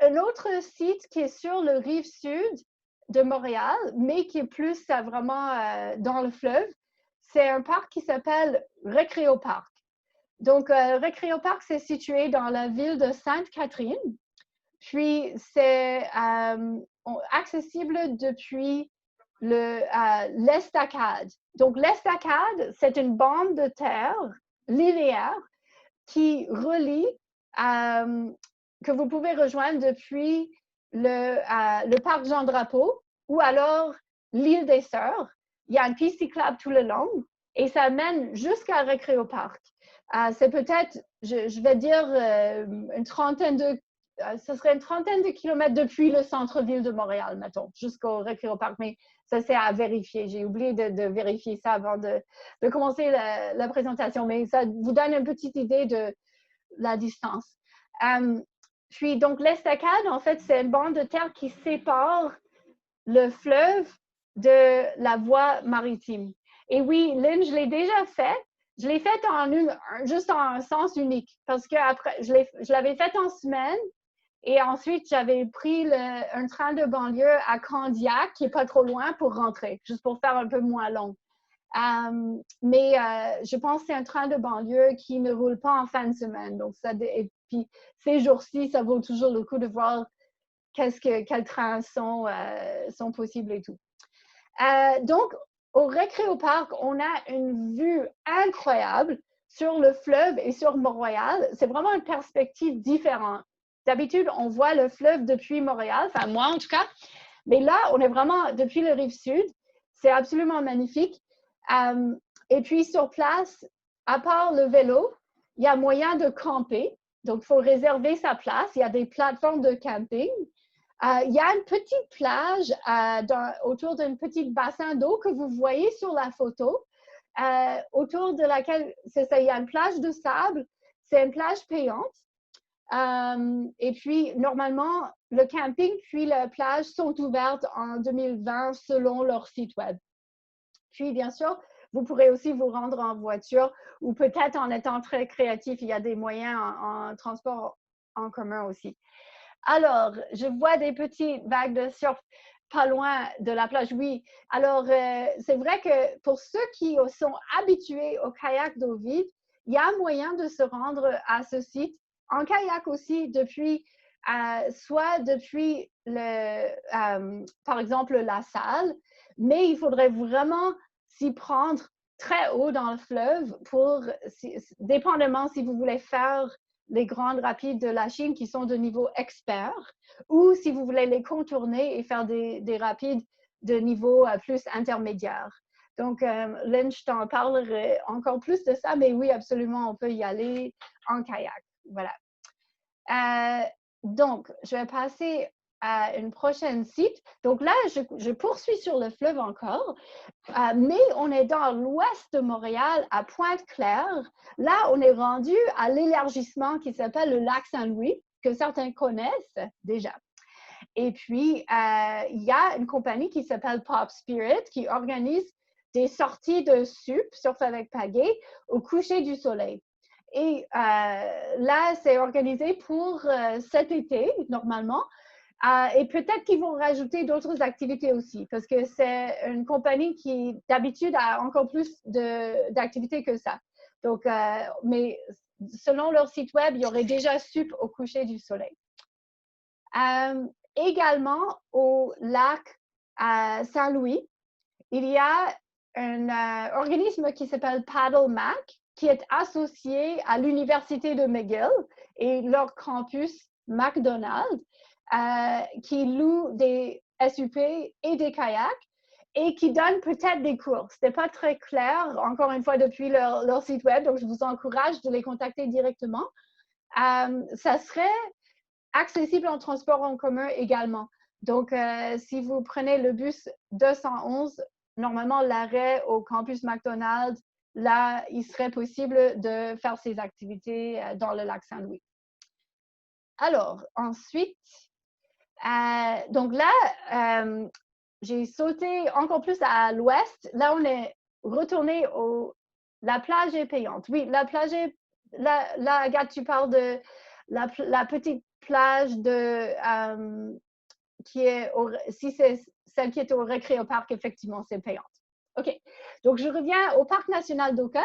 un autre site qui est sur le rive sud de Montréal, mais qui est plus vraiment dans le fleuve, c'est un parc qui s'appelle Récréoparc. Donc, Récréoparc, c'est situé dans la ville de Sainte-Catherine. Puis, c'est accessible depuis l'Estacade. Donc, l'Estacade, c'est une bande de terre linéaire qui relie que vous pouvez rejoindre depuis le parc Jean-Drapeau ou alors l'île des Sœurs. Il y a une piste cyclable tout le long et ça mène jusqu'à Récréoparc. C'est peut-être, je vais dire, ce serait une trentaine de kilomètres depuis le centre-ville de Montréal, mettons, jusqu'au Récréoparc, mais ça, c'est à vérifier. J'ai oublié de vérifier ça avant de commencer la présentation, mais ça vous donne une petite idée de la distance. Puis, donc, l'Estacade, en fait, c'est une bande de terre qui sépare le fleuve de la voie maritime. Et oui, Lynn, je l'ai déjà fait. Je l'ai fait juste en un sens unique parce que après, je l'avais fait en semaine et ensuite, j'avais pris un train de banlieue à Candiac, qui n'est pas trop loin, pour rentrer, juste pour faire un peu moins long. Mais je pense que c'est un train de banlieue qui ne roule pas en fin de semaine. Donc, et puis, ces jours-ci, ça vaut toujours le coup de voir quels trains sont possibles et tout. Donc, au Récréoparc, on a une vue incroyable sur le fleuve et sur Montréal. C'est vraiment une perspective différente. D'habitude, on voit le fleuve depuis Montréal, enfin moi en tout cas, mais là, on est vraiment depuis le rive sud. C'est absolument magnifique. Et puis sur place, à part le vélo, il y a moyen de camper. Donc, il faut réserver sa place. Il y a des plateformes de camping. Il y a une petite plage autour d'un petit bassin d'eau que vous voyez sur la photo, autour de laquelle, c'est ça, il y a une plage de sable. C'est une plage payante. Et puis, normalement, le camping puis la plage sont ouvertes en 2020 selon leur site web. Puis, bien sûr, vous pourrez aussi vous rendre en voiture ou peut-être en étant très créatif, il y a des moyens en transport en commun aussi. Alors, je vois des petites vagues de surf pas loin de la plage. Oui, alors c'est vrai que pour ceux qui sont habitués au kayak d'eau vide, il y a moyen de se rendre à ce site en kayak aussi depuis, soit depuis, par exemple, la salle, mais il faudrait vraiment s'y prendre très haut dans le fleuve dépendamment si vous voulez faire les grandes rapides de la Chine qui sont de niveau expert ou si vous voulez les contourner et faire des rapides de niveau plus intermédiaire. Donc, Lynn, je t'en parlerai encore plus de ça, mais oui, absolument, on peut y aller en kayak. Voilà. Donc, je vais passer à une prochaine site. Donc là, je poursuis sur le fleuve encore, mais on est dans l'ouest de Montréal, à Pointe-Claire. Là, on est rendu à l'élargissement qui s'appelle le lac Saint-Louis, que certains connaissent déjà. Et puis, il y a une compagnie qui s'appelle Pop Spirit qui organise des sorties de surf avec pagaie, au coucher du soleil. Et là, c'est organisé pour cet été, normalement. Et peut-être qu'ils vont rajouter d'autres activités aussi, parce que c'est une compagnie qui, d'habitude, a encore plus d'activités que ça. Donc, mais selon leur site web, il y aurait déjà SUP au coucher du soleil. Également, au lac Saint-Louis, il y a un organisme qui s'appelle Paddle Mac, qui est associé à l'Université de McGill et leur campus McDonald's, qui loue des SUP et des kayaks et qui donne peut-être des cours. Ce n'est pas très clair, encore une fois, depuis leur site web, donc je vous encourage de les contacter directement. Ça serait accessible en transport en commun également. Donc, si vous prenez le bus 211, normalement, l'arrêt au campus McDonald's, là, il serait possible de faire ces activités dans le lac Saint-Louis. Alors, ensuite, donc là, j'ai sauté encore plus à l'ouest. Là, on est retourné la plage est payante. Oui, la plage est... Là, Agathe, tu parles de la petite plage qui est... si c'est celle qui est au Récréoparc, effectivement, c'est payante. OK. Donc, je reviens au Parc national d'Oka,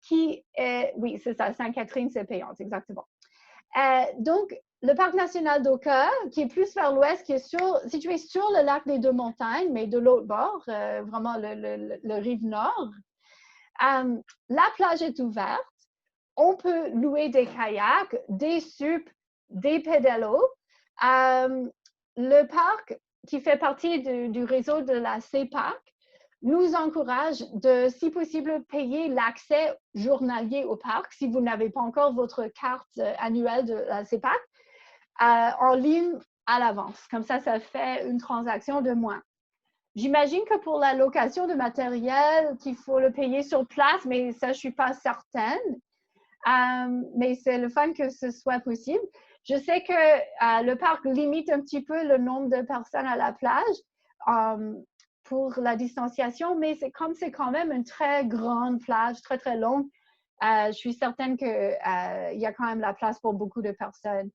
qui est... Oui, c'est ça, Sainte-Catherine, c'est payante, exactement. Donc, le Parc national d'Oka, qui est plus vers l'ouest, qui est situé sur le lac des Deux-Montagnes, mais de l'autre bord, vraiment le rive nord. La plage est ouverte. On peut louer des kayaks, des SUP, des pédalos. Le parc, qui fait partie du réseau de la CEPAC, nous encourage de, si possible, payer l'accès journalier au parc si vous n'avez pas encore votre carte annuelle de la CEPAC en ligne à l'avance. Comme ça, ça fait une transaction de moins. J'imagine que pour la location de matériel, qu'il faut le payer sur place, mais ça, je ne suis pas certaine. Mais c'est le fun que ce soit possible. Je sais que le parc limite un petit peu le nombre de personnes à la plage pour la distanciation, mais c'est quand même une très grande plage, très, très longue. Je suis certaine qu'il y a quand même la place pour beaucoup de personnes.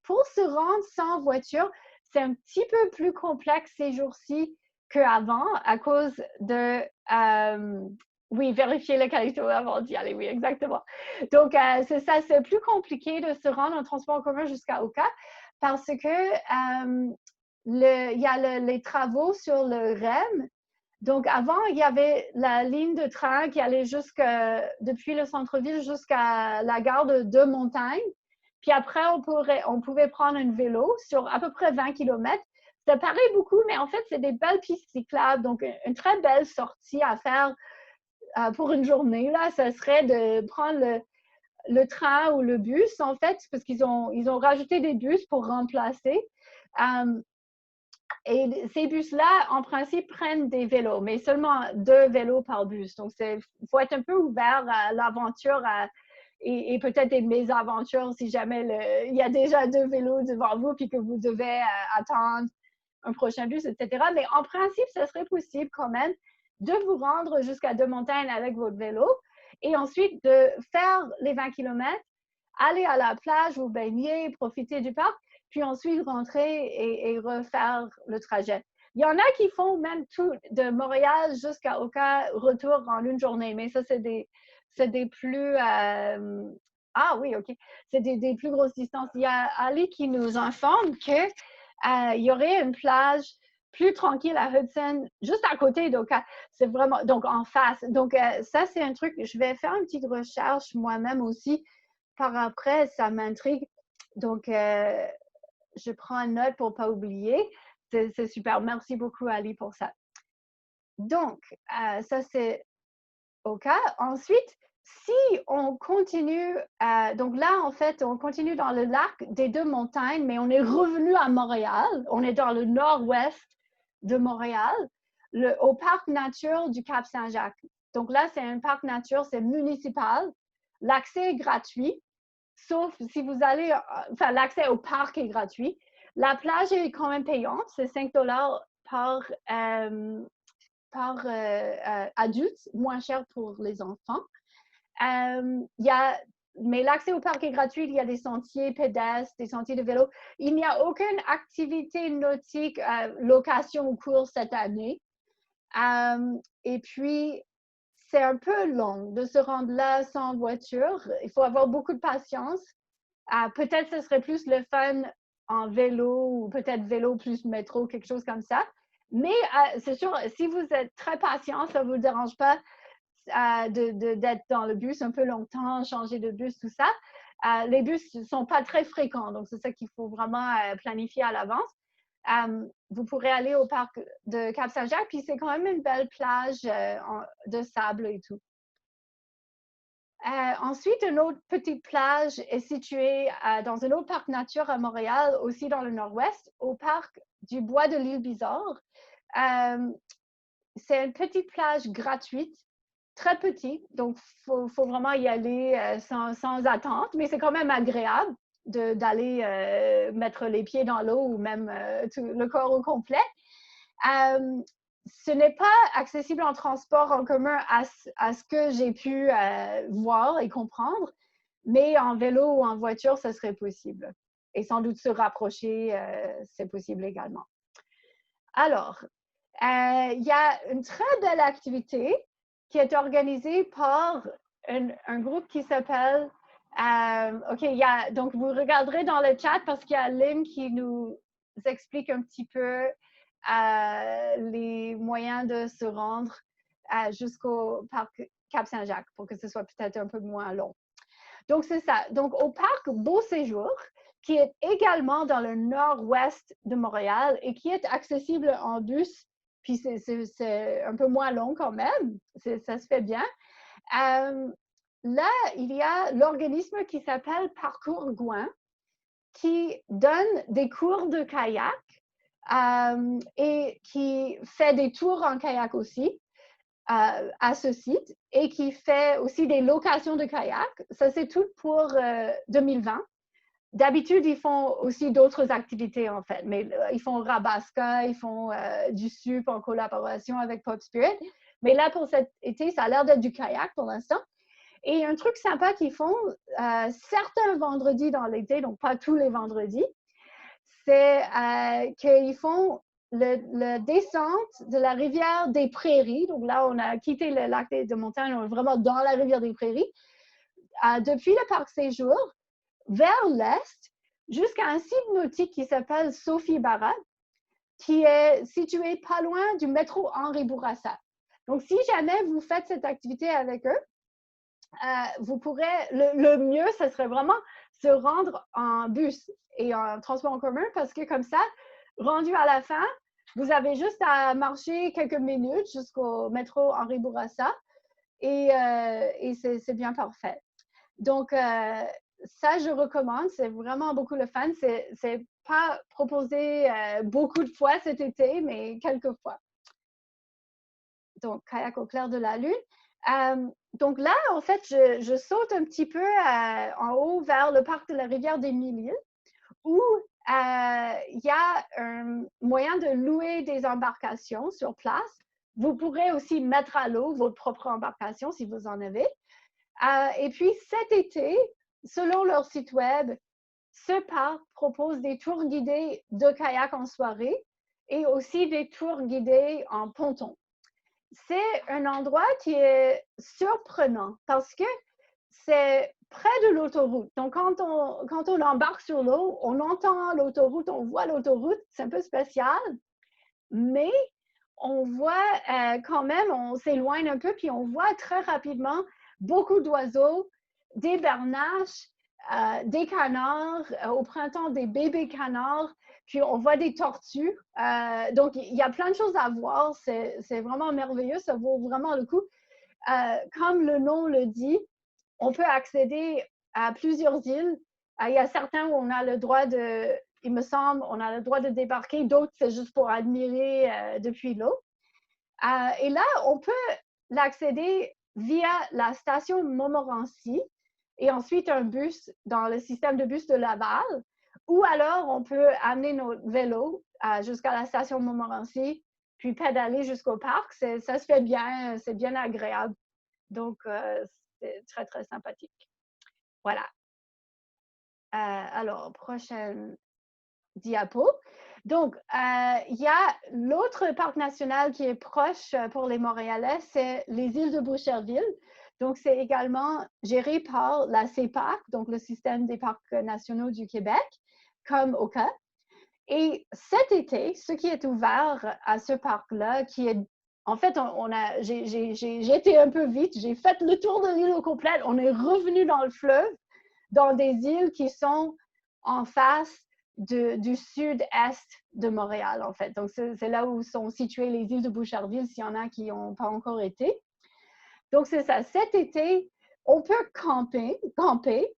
Pour se rendre sans voiture, c'est un petit peu plus complexe ces jours-ci qu'avant à cause de... oui, vérifier la qualité avant d'y aller, oui, exactement. Donc, c'est ça, c'est plus compliqué de se rendre en transport en commun jusqu'à Oka parce que il y a les travaux sur le REM. Donc, avant, il y avait la ligne de train qui allait depuis le centre-ville jusqu'à la gare de Montagne. Puis après, on pouvait prendre un vélo sur à peu près 20 km. Ça paraît beaucoup, mais en fait, c'est des belles pistes cyclables. Donc, une très belle sortie à faire pour une journée. Là, ça serait de prendre le train ou le bus, en fait, parce qu'ils ont rajouté des bus pour remplacer. Et ces bus-là, en principe, prennent des vélos, mais seulement 2 vélos par bus. Donc, il faut être un peu ouvert à l'aventure et peut-être des mésaventures si jamais il y a déjà 2 vélos devant vous puis que vous devez attendre un prochain bus, etc. Mais en principe, ce serait possible quand même de vous rendre jusqu'à Deux-Montagnes avec votre vélo et ensuite de faire les 20 km, aller à la plage, vous baigner, profiter du parc, puis ensuite rentrer et refaire le trajet. Il y en a qui font même tout de Montréal jusqu'à Oka, retour en une journée, mais ça, c'est des plus... ah oui, OK. C'est des plus grosses distances. Il y a Ali qui nous informe qu'il y aurait une plage plus tranquille à Hudson, juste à côté d'Oka. C'est vraiment, donc en face. Donc, ça, c'est un truc, je vais faire une petite recherche moi-même aussi. Par après, ça m'intrigue. Donc, je prends une note pour ne pas oublier. C'est super. Merci beaucoup, Ali, pour ça. Donc, ça, c'est Oka. Ensuite, si on continue, donc là, en fait, on continue dans le lac des Deux-Montagnes, mais on est revenu à Montréal. On est dans le nord-ouest de Montréal, au parc nature du Cap-Saint-Jacques. Donc là, c'est un parc nature, c'est municipal. L'accès est gratuit, sauf si vous allez, enfin, l'accès au parc est gratuit. La plage est quand même payante, c'est 5 $ par adulte, moins cher pour les enfants. Mais l'accès au parc est gratuit, il y a des sentiers pédestres, des sentiers de vélo. Il n'y a aucune activité nautique, location ou cours cette année. Et puis, c'est un peu long de se rendre là sans voiture. Il faut avoir beaucoup de patience. Peut-être que ce serait plus le fun en vélo ou peut-être vélo plus métro, quelque chose comme ça. Mais c'est sûr, si vous êtes très patient, ça ne vous dérange pas d'être dans le bus un peu longtemps, changer de bus, tout ça. Les bus ne sont pas très fréquents, donc c'est ça qu'il faut vraiment planifier à l'avance. Vous pourrez aller au parc de Cap-Saint-Jacques, puis c'est quand même une belle plage de sable et tout. Ensuite, une autre petite plage est située dans un autre parc nature à Montréal, aussi dans le nord-ouest, au parc du Bois de l'Île Bizarre. C'est une petite plage gratuite, très petite, donc il faut vraiment y aller sans attente, mais c'est quand même agréable d'aller mettre les pieds dans l'eau ou même le corps au complet. Ce n'est pas accessible en transport en commun à ce que j'ai pu voir et comprendre, mais en vélo ou en voiture, ce serait possible. Et sans doute se rapprocher, c'est possible également. Alors, il y a une très belle activité qui est organisée par un groupe qui s'appelle... OK, donc vous regarderez dans le chat parce qu'il y a Lynn qui nous explique un petit peu les moyens de se rendre jusqu'au parc Cap-Saint-Jacques pour que ce soit peut-être un peu moins long. Donc, c'est ça. Donc, au parc Beau Séjour, qui est également dans le nord-ouest de Montréal et qui est accessible en bus, puis c'est un peu moins long quand même, ça se fait bien. Là, il y a l'organisme qui s'appelle Parcours Gouin, qui donne des cours de kayak et qui fait des tours en kayak aussi à ce site et qui fait aussi des locations de kayak. Ça, c'est tout pour 2020. D'habitude, ils font aussi d'autres activités, en fait, mais ils font Rabasca, ils font du SUP en collaboration avec Pop Spirit. Mais là, pour cet été, ça a l'air d'être du kayak pour l'instant. Et un truc sympa qu'ils font certains vendredis dans l'été, donc pas tous les vendredis, c'est qu'ils font la descente de la rivière des Prairies. Donc là, on a quitté le lac de Montagne, on est vraiment dans la rivière des Prairies. Depuis le parc Séjour, vers l'est, jusqu'à un site nautique qui s'appelle Sophie Barra, qui est situé pas loin du métro Henri Bourassa. Donc, si jamais vous faites cette activité avec eux, vous pourrez, le mieux, ce serait vraiment se rendre en bus et en transport en commun parce que comme ça, rendu à la fin, vous avez juste à marcher quelques minutes jusqu'au métro Henri Bourassa et c'est bien parfait. Donc, ça, je recommande. C'est vraiment beaucoup le fun. C'est pas proposé beaucoup de fois cet été, mais quelques fois. Donc, kayak au clair de la lune. Donc là, en fait, je saute un petit peu en haut vers le parc de la rivière des Mille-Îles où il y a un moyen de louer des embarcations sur place. Vous pourrez aussi mettre à l'eau votre propre embarcation si vous en avez. Et puis cet été, selon leur site web, ce parc propose des tours guidés de kayak en soirée et aussi des tours guidés en ponton. C'est un endroit qui est surprenant parce que c'est près de l'autoroute. Donc, quand on embarque sur l'eau, on entend l'autoroute, on voit l'autoroute, c'est un peu spécial, mais on voit quand même, on s'éloigne un peu, puis on voit très rapidement beaucoup d'oiseaux, des bernaches, des canards, au printemps des bébés canards, puis on voit des tortues. Donc, il y a plein de choses à voir, c'est vraiment merveilleux, ça vaut vraiment le coup. Comme le nom le dit, on peut accéder à plusieurs îles. Il y a certains où on a le droit de, il me semble, on a le droit de débarquer, d'autres c'est juste pour admirer depuis l'eau. Et là, on peut l'accéder via la station Montmorency et ensuite un bus dans le système de bus de Laval, ou alors on peut amener nos vélos jusqu'à la station Montmorency, puis pédaler jusqu'au parc. Ça se fait bien, c'est bien agréable. Donc, c'est très, très sympathique. Voilà. Alors, prochaine diapo. Donc, il y a l'autre parc national qui est proche pour les Montréalais, c'est les îles de Boucherville. Donc, c'est également géré par la CEPAC, donc le système des parcs nationaux du Québec, comme OCA. Et cet été, ce qui est ouvert à ce parc-là, qui est en fait, j'ai été un peu vite, j'ai fait le tour de l'île au complet, on est revenu dans le fleuve, dans des îles qui sont en face du sud-est de Montréal, en fait. Donc, c'est là où sont situées les îles de Boucherville, s'il y en a qui n'ont pas encore été. Donc, c'est ça. Cet été, on peut camper.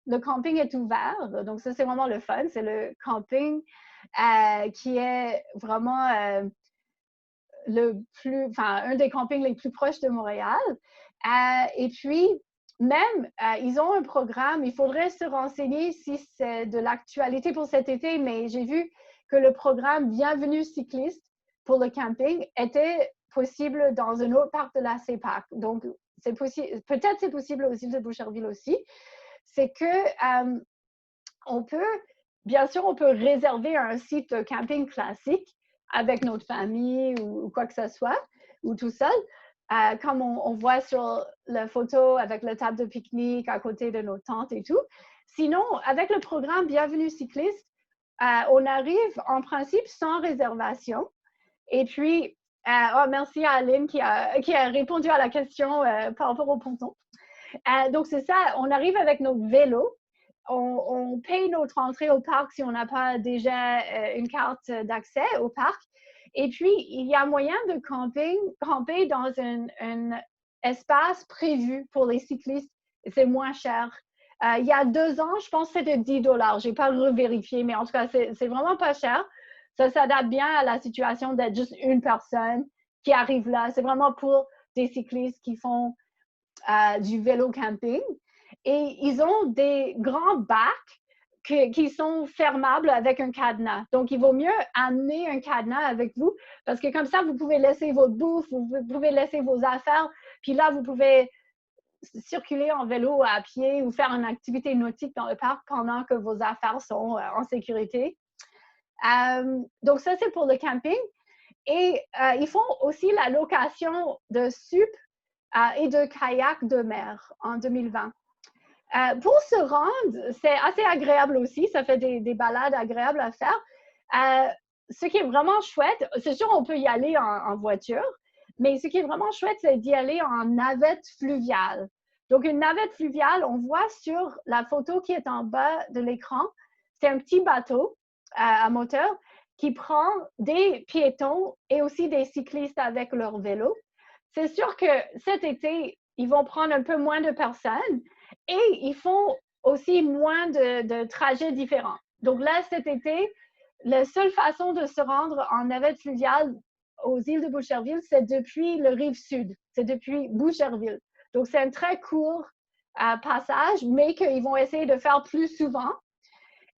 Le camping est ouvert. Donc, ça, c'est vraiment le fun. C'est le camping qui est vraiment un des campings les plus proches de Montréal. Et puis, même, ils ont un programme. Il faudrait se renseigner si c'est de l'actualité pour cet été, mais j'ai vu que le programme Bienvenue cycliste pour le camping était possible dans un autre parc de la CEPAC. Donc, c'est possible, peut-être c'est possible aux îles de Boucherville aussi. C'est que on peut, bien sûr, on peut réserver un site de camping classique avec notre famille ou quoi que ce soit, ou tout seul, comme on voit sur la photo avec la table de pique-nique à côté de nos tentes et tout. Sinon, avec le programme Bienvenue cycliste, on arrive en principe sans réservation. Et puis, merci à Aline qui a répondu à la question par rapport au ponton. Donc, c'est ça, on arrive avec notre vélo. On paye notre entrée au parc si on n'a pas déjà une carte d'accès au parc. Et puis, il y a moyen de camper dans un espace prévu pour les cyclistes. C'est moins cher. Il y a 2 ans, je pense que c'était $10. Je n'ai pas revérifié, mais en tout cas, c'est vraiment pas cher. Ça s'adapte bien à la situation d'être juste une personne qui arrive là. C'est vraiment pour des cyclistes qui font du vélo camping. Et ils ont des grands bacs qui sont fermables avec un cadenas. Donc, il vaut mieux amener un cadenas avec vous parce que comme ça, vous pouvez laisser votre bouffe, vous pouvez laisser vos affaires. Puis là, vous pouvez circuler en vélo à pied ou faire une activité nautique dans le parc pendant que vos affaires sont en sécurité. Donc, ça, c'est pour le camping. Et ils font aussi la location de SUP et de kayak de mer en 2020. Pour se rendre, c'est assez agréable aussi. Ça fait des balades agréables à faire. Ce qui est vraiment chouette, c'est sûr, on peut y aller en voiture, mais ce qui est vraiment chouette, c'est d'y aller en navette fluviale. Donc, une navette fluviale, on voit sur la photo qui est en bas de l'écran, c'est un petit bateau à moteur qui prend des piétons et aussi des cyclistes avec leur vélo. C'est sûr que cet été, ils vont prendre un peu moins de personnes et ils font aussi moins de trajets différents. Donc là, cet été, la seule façon de se rendre en navette fluviale aux îles de Boucherville, c'est depuis le rive sud, c'est depuis Boucherville. Donc c'est un très court passage, mais qu'ils vont essayer de faire plus souvent.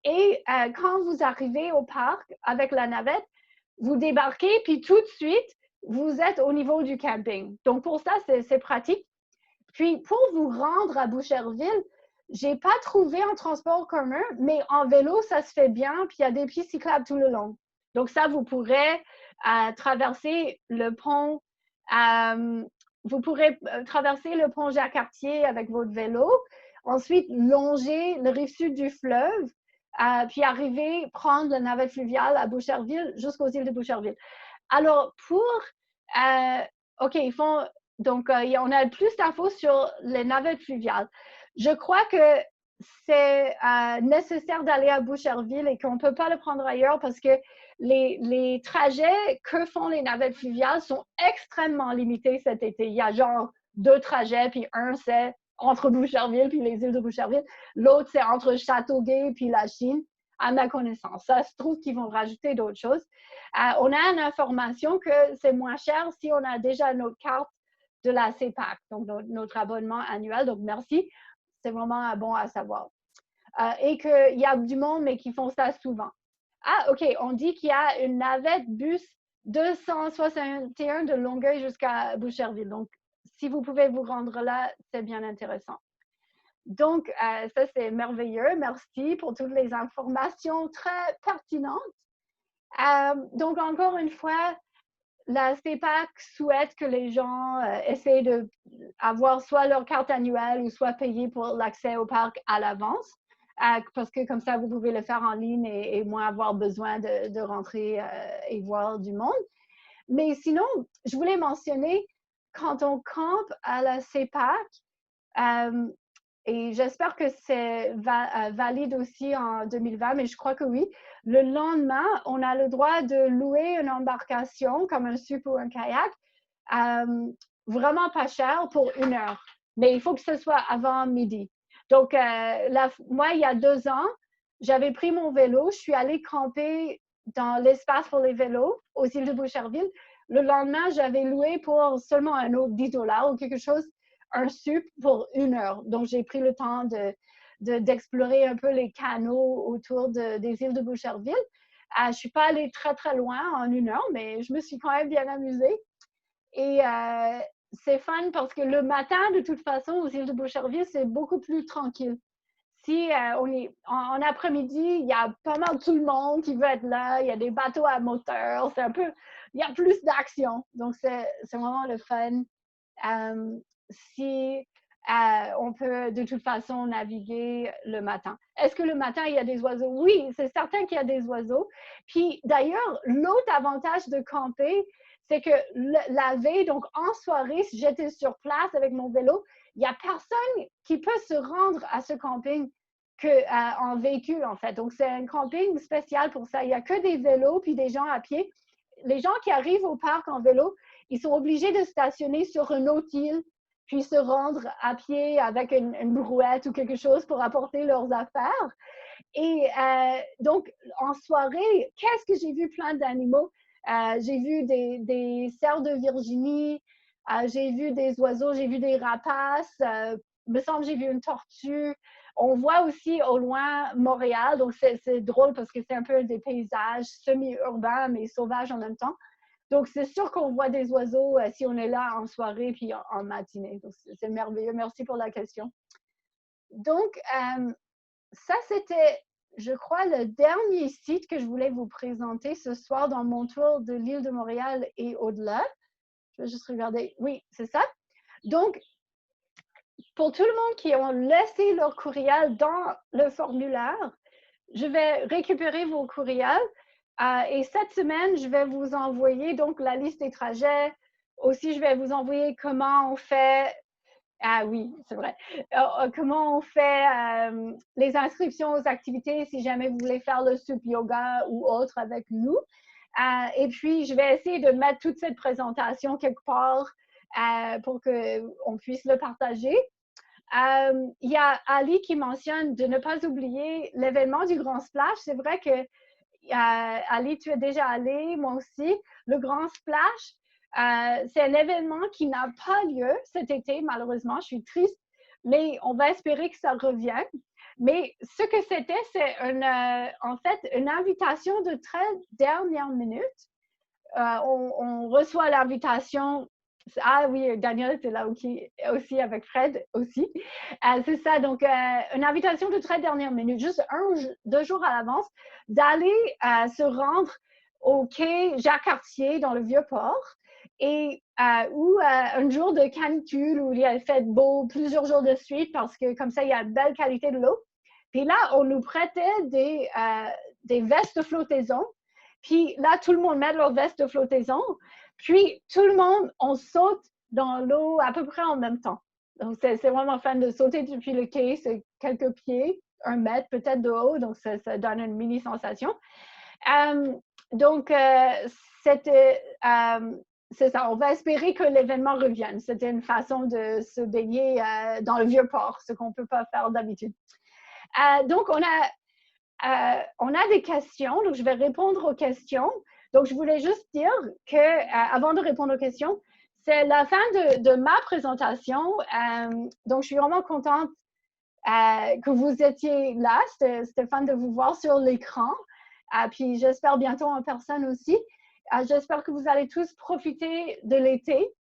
Et quand vous arrivez au parc avec la navette, vous débarquez, puis tout de suite, vous êtes au niveau du camping. Donc pour ça, c'est pratique. Puis pour vous rendre à Boucherville, j'ai pas trouvé en transport commun, mais en vélo, ça se fait bien, puis il y a des pistes cyclables tout le long. Donc ça, vous pourrez traverser le pont, vous pourrez traverser le pont Jacques-Cartier avec votre vélo, ensuite longer le rive sud du fleuve, puis arriver, prendre la navette fluviale à Boucherville jusqu'aux îles de Boucherville. Alors OK, ils font donc, on a plus d'infos sur les navettes fluviales. Je crois que c'est nécessaire d'aller à Boucherville et qu'on ne peut pas le prendre ailleurs parce que les trajets que font les navettes fluviales sont extrêmement limités cet été. Il y a genre 2 trajets, puis un, c'est entre Boucherville puis les îles de Boucherville. L'autre, c'est entre Châteauguay puis la Chine, à ma connaissance. Ça se trouve qu'ils vont rajouter d'autres choses. On a une information que c'est moins cher si on a déjà notre carte de la CEPAC, donc notre abonnement annuel. Donc, merci. C'est vraiment bon à savoir. Et qu'il y a du monde, mais qui font ça souvent. Ah, OK. On dit qu'il y a une navette bus 261 de Longueuil jusqu'à Boucherville. Donc, si vous pouvez vous rendre là, c'est bien intéressant. Donc, ça, c'est merveilleux. Merci pour toutes les informations très pertinentes. Donc, encore une fois, la CEPAC souhaite que les gens essayent d'avoir soit leur carte annuelle ou soit payer pour l'accès au parc à l'avance, parce que comme ça, vous pouvez le faire en ligne et moins avoir besoin de rentrer et voir du monde. Mais sinon, je voulais mentionner, quand on campe à la CEPAC, et j'espère que c'est valide aussi en 2020, mais je crois que oui. Le lendemain, on a le droit de louer une embarcation comme un SUP ou un kayak, vraiment pas cher pour 1 heure. Mais il faut que ce soit avant midi. Donc, moi, il y a 2 ans, j'avais pris mon vélo, je suis allée camper dans l'espace pour les vélos aux îles de Boucherville. Le lendemain, j'avais loué pour seulement un autre $10 ou quelque chose, un SUP pour 1 heure. Donc, j'ai pris le temps d'explorer un peu les canaux autour des îles de Boucherville. Je ne suis pas allée très, très loin en 1 heure, mais je me suis quand même bien amusée. Et c'est fun parce que le matin, de toute façon, aux îles de Boucherville, c'est beaucoup plus tranquille. Si on est en après-midi, il y a pas mal tout le monde qui veut être là, il y a des bateaux à moteur, c'est un peu, il y a plus d'action. Donc, c'est vraiment le fun. Si on peut de toute façon naviguer le matin. Est-ce que le matin, il y a des oiseaux? Oui, c'est certain qu'il y a des oiseaux. Puis d'ailleurs, l'autre avantage de camper, c'est que la veille, donc en soirée, si j'étais sur place avec mon vélo, il n'y a personne qui peut se rendre à ce camping en véhicule, en fait. Donc, c'est un camping spécial pour ça. Il n'y a que des vélos puis des gens à pied. Les gens qui arrivent au parc en vélo, ils sont obligés de stationner sur une autre île puis se rendre à pied avec une brouette ou quelque chose pour apporter leurs affaires. Et donc, en soirée, qu'est-ce que j'ai vu plein d'animaux? J'ai vu des cerfs de Virginie, j'ai vu des oiseaux, j'ai vu des rapaces, me semble que j'ai vu une tortue. On voit aussi au loin Montréal, donc c'est drôle parce que c'est un peu des paysages semi-urbains mais sauvages en même temps. Donc, c'est sûr qu'on voit des oiseaux si on est là en soirée puis en matinée. Donc, c'est merveilleux. Merci pour la question. Donc, ça, c'était, je crois, le dernier site que je voulais vous présenter ce soir dans mon tour de l'île de Montréal et au-delà. Je vais juste regarder. Oui, c'est ça. Donc, pour tout le monde qui ont laissé leur courriel dans le formulaire, je vais récupérer vos courriels et cette semaine, je vais vous envoyer donc la liste des trajets. Aussi, je vais vous envoyer comment on fait. Ah oui, c'est vrai. Comment on fait les inscriptions aux activités si jamais vous voulez faire le soup yoga ou autre avec nous. Et puis, je vais essayer de mettre toute cette présentation quelque part pour qu'on puisse le partager. Il y a Ali qui mentionne de ne pas oublier l'événement du Grand Splash. C'est vrai que Ali, tu es déjà allé, moi aussi. Le Grand Splash, c'est un événement qui n'a pas lieu cet été, malheureusement. Je suis triste, mais on va espérer que ça revienne. Mais ce que c'était, c'est en fait une invitation de très dernière minute. On reçoit l'invitation. Ah oui, Daniel était là aussi avec Fred aussi. C'est ça, donc une invitation de très dernière minute, juste 1 ou 2 jours à l'avance, d'aller se rendre au quai Jacques-Cartier dans le Vieux-Port et où un jour de canicule où il a fait beau plusieurs jours de suite parce que comme ça, il y a une belle qualité de l'eau. Puis là, on nous prêtait des vestes de flottaison. Puis là, tout le monde met leur veste de flottaison. Puis tout le monde, on saute dans l'eau à peu près en même temps. Donc, c'est vraiment fun de sauter depuis le quai, c'est quelques pieds, 1 mètre peut-être de haut, donc ça donne une mini sensation. Donc, c'est ça, on va espérer que l'événement revienne. C'était une façon de se baigner dans le Vieux-Port, ce qu'on ne peut pas faire d'habitude. Donc, on a des questions, donc je vais répondre aux questions. Donc, je voulais juste dire que, avant de répondre aux questions, c'est la fin de ma présentation. Donc, je suis vraiment contente que vous étiez là. C'était fun de vous voir sur l'écran. Puis, j'espère bientôt en personne aussi. J'espère que vous allez tous profiter de l'été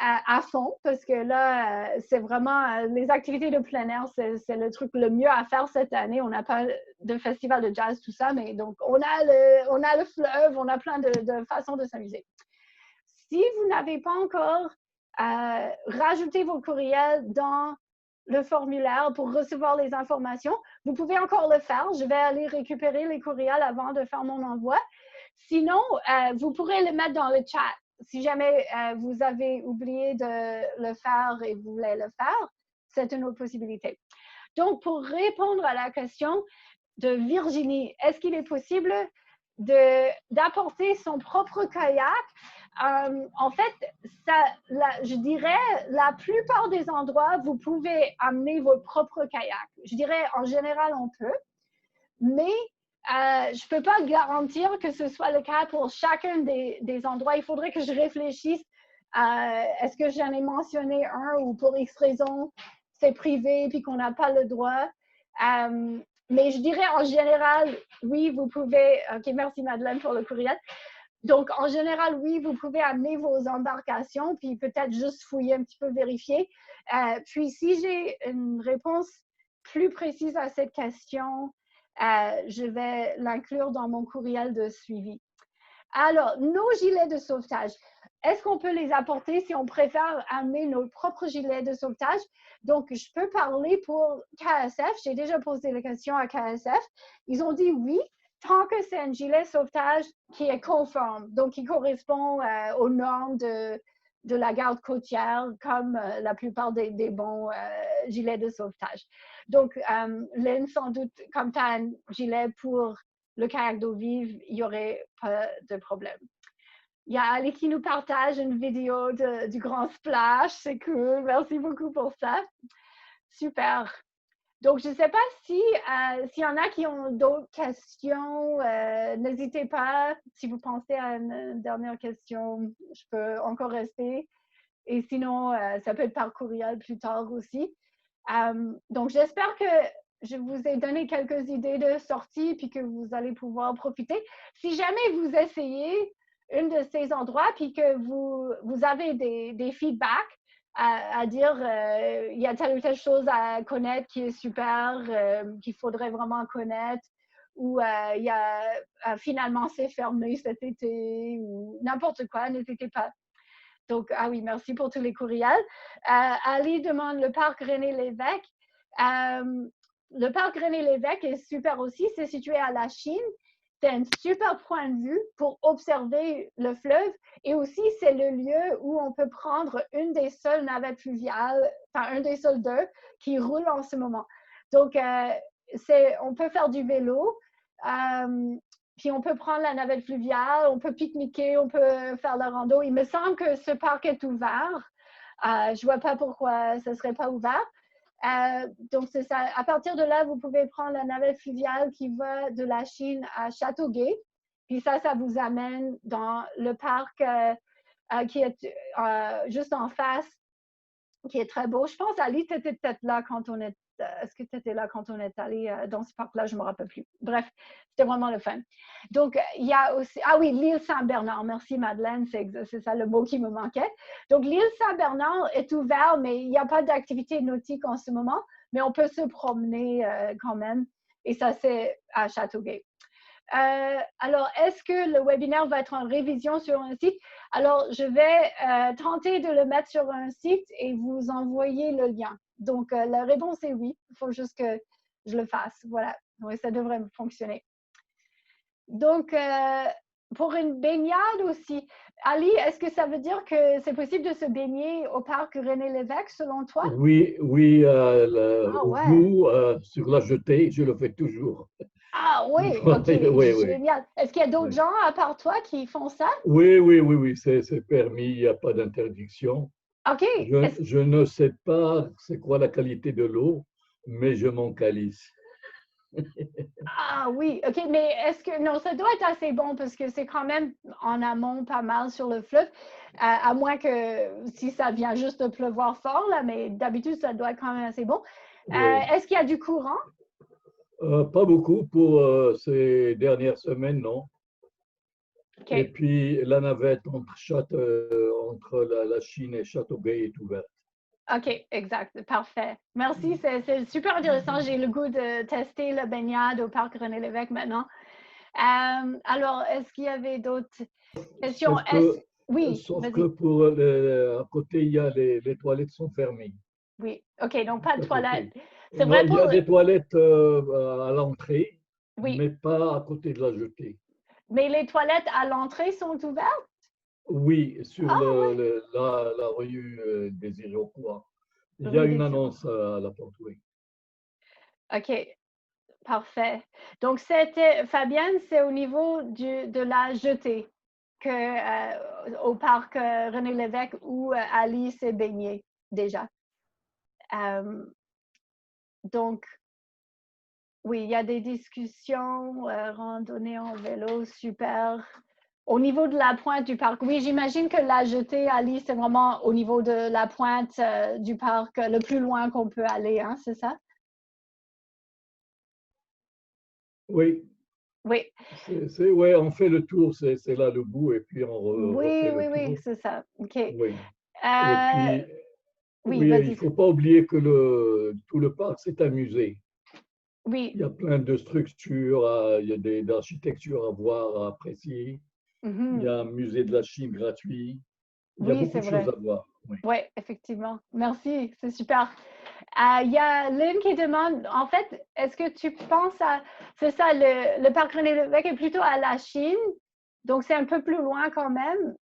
à fond parce que là, c'est vraiment les activités de plein air, c'est le truc le mieux à faire cette année. On n'a pas de festival de jazz, tout ça, mais donc on a le fleuve, on a plein de façons de s'amuser. Si vous n'avez pas encore rajouté vos courriels dans le formulaire pour recevoir les informations, vous pouvez encore le faire. Je vais aller récupérer les courriels avant de faire mon envoi. Sinon, vous pourrez le mettre dans le chat. Si jamais vous avez oublié de le faire et vous voulez le faire, c'est une autre possibilité. Donc, pour répondre à la question de Virginie, est-ce qu'il est possible d'apporter son propre kayak? En fait, je dirais, la plupart des endroits, vous pouvez amener votre propre kayak. Je dirais, en général, on peut, mais je ne peux pas garantir que ce soit le cas pour chacun des endroits. Il faudrait que je réfléchisse est-ce que j'en ai mentionné un ou pour X raison, c'est privé puis qu'on n'a pas le droit. Mais je dirais en général, oui, vous pouvez. OK, merci Madeleine pour le courriel. Donc, en général, oui, vous pouvez amener vos embarcations puis peut-être juste fouiller un petit peu, vérifier. Puis, si j'ai une réponse plus précise à cette question, je vais l'inclure dans mon courriel de suivi. Alors, nos gilets de sauvetage, est-ce qu'on peut les apporter si on préfère amener nos propres gilets de sauvetage? Donc, je peux parler pour KSF. J'ai déjà posé la question à KSF. Ils ont dit oui, tant que c'est un gilet de sauvetage qui est conforme, donc qui correspond aux normes de la garde côtière, comme la plupart des bons gilets de sauvetage. Donc, Lynn, sans doute, comme tu as un gilet pour le kayak d'eau vive, il n'y aurait pas de problème. Il y a Ali qui nous partage une vidéo du Grand Splash. C'est cool. Merci beaucoup pour ça. Super. Donc, je ne sais pas s'il y en a qui ont d'autres questions. N'hésitez pas. Si vous pensez à une dernière question, je peux encore rester. Et sinon, ça peut être par courriel plus tard aussi. Donc, j'espère que je vous ai donné quelques idées de sortie puis que vous allez pouvoir profiter. Si jamais vous essayez un de ces endroits puis que vous avez des feedbacks à dire il y a telle ou telle chose à connaître qui est super, qu'il faudrait vraiment connaître, ou il y a finalement c'est fermé cet été, ou n'importe quoi, n'hésitez pas. Donc, ah oui, merci pour tous les courriels. Ali demande le parc René-Lévesque. Le parc René-Lévesque est super aussi. C'est situé à la Chine. C'est un super point de vue pour observer le fleuve. Et aussi, c'est le lieu où on peut prendre une des seules navettes fluviales, enfin, un des seuls deux qui roule en ce moment. Donc, on peut faire du vélo. Puis on peut prendre la navette fluviale, on peut pique-niquer, on peut faire la rando. Il me semble que ce parc est ouvert. Je ne vois pas pourquoi ce ne serait pas ouvert. Donc, c'est ça. À partir de là, vous pouvez prendre la navette fluviale qui va de la Chine à Châteauguay. Puis ça vous amène dans le parc qui est juste en face, qui est très beau. Je pense, Ali, tu étais peut-être là quand on est. Est-ce que tu étais là quand on est allé dans ce parc-là? Je ne me rappelle plus. Bref, c'était vraiment le fun. Donc, il y a aussi. Ah oui, l'île Saint-Bernard. Merci, Madeleine. C'est ça le mot qui me manquait. Donc, l'île Saint-Bernard est ouverte, mais il n'y a pas d'activité nautique en ce moment. Mais on peut se promener quand même. Et ça, c'est à Châteauguay. Alors, est-ce que le webinaire va être en révision sur un site? Alors, je vais tenter de le mettre sur un site et vous envoyer le lien. Donc, la réponse est oui. Il faut juste que je le fasse. Voilà. Donc, ça devrait fonctionner. Donc, pour une baignade aussi, Ali, est-ce que ça veut dire que c'est possible de se baigner au parc René-Lévesque, selon toi? Oui, au ouais. bout, sur la jetée, je le fais toujours. Ah oui, OK, Oui, oui. génial. Est-ce qu'il y a d'autres Oui. gens à part toi qui font ça? Oui, c'est permis, il n'y a pas d'interdiction. OK. Je ne sais pas c'est quoi la qualité de l'eau, mais je m'en calisse. Ah oui, OK, mais est-ce que... Non, ça doit être assez bon parce que c'est quand même en amont pas mal sur le fleuve, à moins que si ça vient juste de pleuvoir fort, là, mais d'habitude, ça doit être quand même assez bon. Oui. Est-ce qu'il y a du courant? Pas beaucoup pour ces dernières semaines, non. OK, Et puis, la navette entre la Chine et Châteauguay est ouverte. OK, exact, parfait. Merci, c'est super intéressant. J'ai le goût de tester la baignade au parc René-Lévesque maintenant. Alors, est-ce qu'il y avait d'autres questions? Oui, Sauf que vas-y. pour à côté, il y a les toilettes sont fermées. Oui, OK, donc pas de À toilette. côté. C'est Non, vrai il y pour... a des toilettes à l'entrée, Oui, mais pas à côté de la jetée. mais les toilettes à l'entrée sont ouvertes? Oui, sur Ah oui, la rue des Iroquois. Il y a rue une des... annonce à la porte, oui. OK, parfait. Donc, c'était, Fabienne, c'est au niveau de la jetée au parc René-Lévesque où Ali s'est baignée déjà. Euh, donc, oui, il y a des discussions, randonnée en vélo, super. Au niveau de la pointe du parc, oui, j'imagine que la jetée, Ali, c'est vraiment au niveau de la pointe du parc, le plus loin qu'on peut aller, hein, c'est ça? Oui, Oui, ouais, on fait le tour, c'est là le bout, et puis on refait le oui, tour. c'est ça. OK. Oui. Et Euh, puis, oui, oui, il ne vas-y. faut pas oublier que tout le parc, c'est un musée. Oui. Il y a plein de structures, il y a d'architecture à voir, à apprécier. Il y Mhm. a un musée de la Chine gratuit. Il y a Oui, beaucoup c'est de choses vrai. à voir. Oui. Oui, effectivement. Merci, c'est super. Il y a Lynn qui demande, en fait, est-ce que tu penses à, c'est ça, le parc René-Lévesque est plutôt à la Chine, donc c'est un peu plus loin quand même.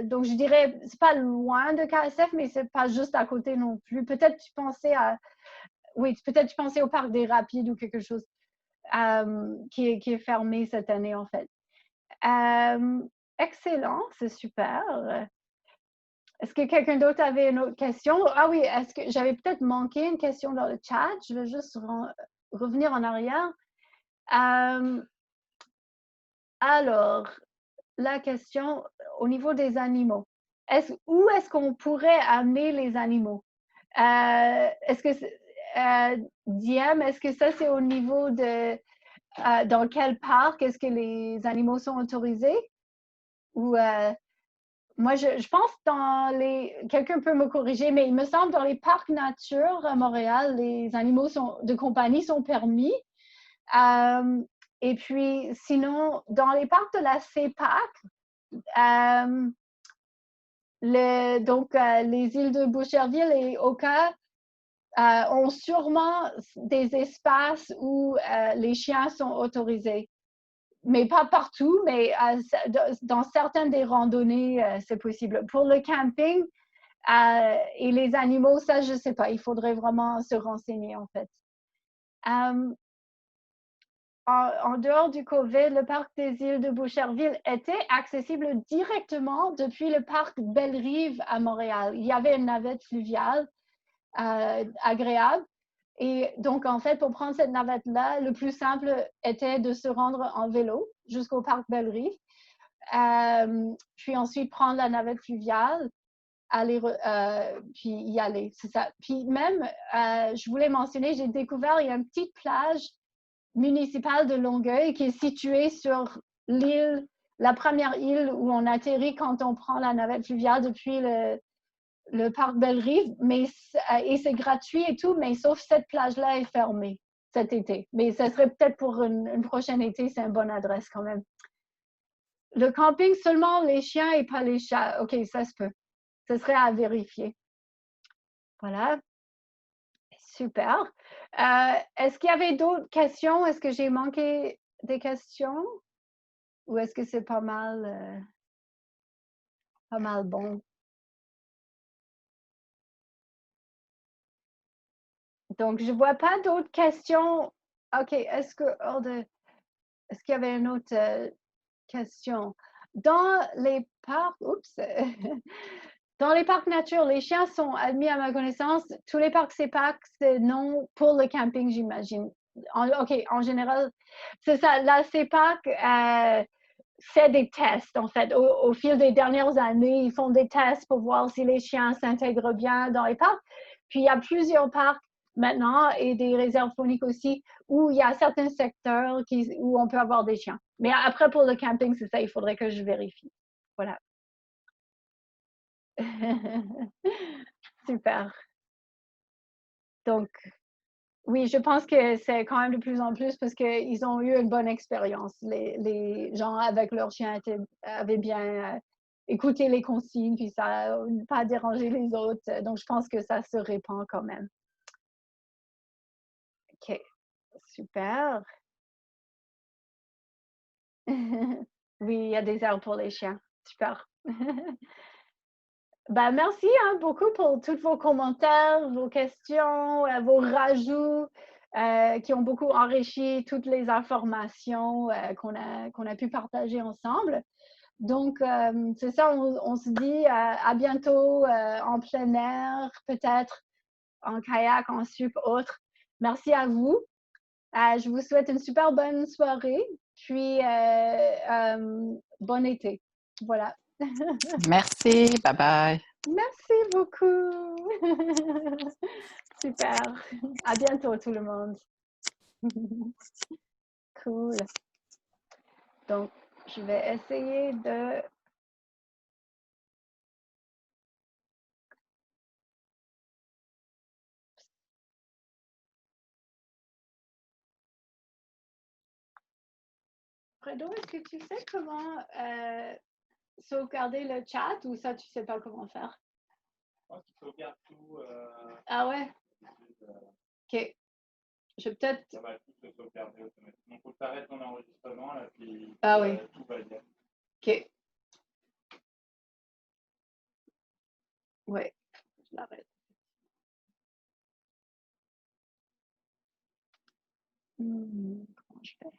Donc je dirais, c'est pas loin de KSF, mais c'est pas juste à côté non plus. Peut-être tu pensais à, oui, peut-être tu pensais au parc des Rapides ou quelque chose qui est fermé cette année en fait. Excellent, c'est super. Est-ce que quelqu'un d'autre avait une autre question? Ah oui, est-ce que j'avais peut-être manqué une question dans le chat? Je vais juste revenir en arrière. Alors, la question au niveau des animaux. Où est-ce qu'on pourrait amener les animaux? Est-ce que, Diem, est-ce que ça c'est au niveau de dans quel parc est-ce que les animaux sont autorisés? Ou moi, je pense dans quelqu'un peut me corriger, mais il me semble dans les parcs nature à Montréal, les animaux de compagnie sont permis. Et puis, sinon, dans les parcs de la CEPAC, Donc, les îles de Boucherville et Oka ont sûrement des espaces où les chiens sont autorisés. Mais pas partout, mais dans certaines des randonnées, c'est possible. Pour le camping et les animaux, ça, je ne sais pas. Il faudrait vraiment se renseigner, en fait. En dehors du COVID, le parc des îles de Boucherville était accessible directement depuis le parc Belle-Rive à Montréal. Il y avait une navette fluviale agréable. Et donc, en fait, pour prendre cette navette-là, le plus simple était de se rendre en vélo jusqu'au parc Belle-Rive, puis ensuite prendre la navette fluviale, puis y aller, c'est ça. Puis même, je voulais mentionner, j'ai découvert, il y a une petite plage municipale de Longueuil qui est située sur l'île, la première île où on atterrit quand on prend la navette fluviale depuis le parc Belle-Rive, et c'est gratuit et tout, mais sauf cette plage-là est fermée cet été. Mais ça serait peut-être pour une prochaine été, c'est une bonne adresse quand même. Le camping, seulement les chiens et pas les chats. OK, ça se peut. Ce serait à vérifier. Voilà. Super. Est-ce qu'il y avait d'autres questions? Est-ce que j'ai manqué des questions? Ou est-ce que c'est pas mal bon? Donc, je ne vois pas d'autres questions. OK, est-ce qu'il y avait une autre question? Dans les parcs, dans les parcs nature, les chiens sont admis à ma connaissance. Tous les parcs CEPAC, c'est non pour le camping, j'imagine. OK, en général, c'est ça. La CEPAC fait des tests, en fait. Au fil des dernières années, ils font des tests pour voir si les chiens s'intègrent bien dans les parcs. Puis, il y a plusieurs parcs maintenant et des réserves fauniques aussi où il y a certains secteurs où on peut avoir des chiens. Mais après, pour le camping, c'est ça, il faudrait que je vérifie. Voilà. Super. Donc, oui, je pense que c'est quand même de plus en plus parce qu'ils ont eu une bonne expérience. Les gens avec leurs chiens avaient bien écouté les consignes, puis ça n'a pas dérangé les autres. Donc, je pense que ça se répand quand même. OK, super. Oui, il y a des airs pour les chiens. Super. Ben, merci beaucoup pour tous vos commentaires, vos questions, vos rajouts qui ont beaucoup enrichi toutes les informations qu'on a pu partager ensemble. Donc, c'est ça, on se dit à bientôt en plein air, peut-être en kayak, en sup, autre. Merci à vous. Je vous souhaite une super bonne soirée, puis bon été. Voilà. Merci, bye bye. Merci beaucoup. Super. À bientôt tout le monde. Cool. Donc, je vais essayer de... Fredo, est-ce que tu sais comment sauvegarder le chat ou ça, tu sais pas comment faire? Je pense qu'il sauvegarde tout. Ah ouais? OK. Je vais peut-être... Ça va tout se sauvegarder automatiquement. Il faut que tu arrêtes ton enregistrement, là, puis oui. tout va bien. OK. Ouais, je l'arrête. Comment je fais?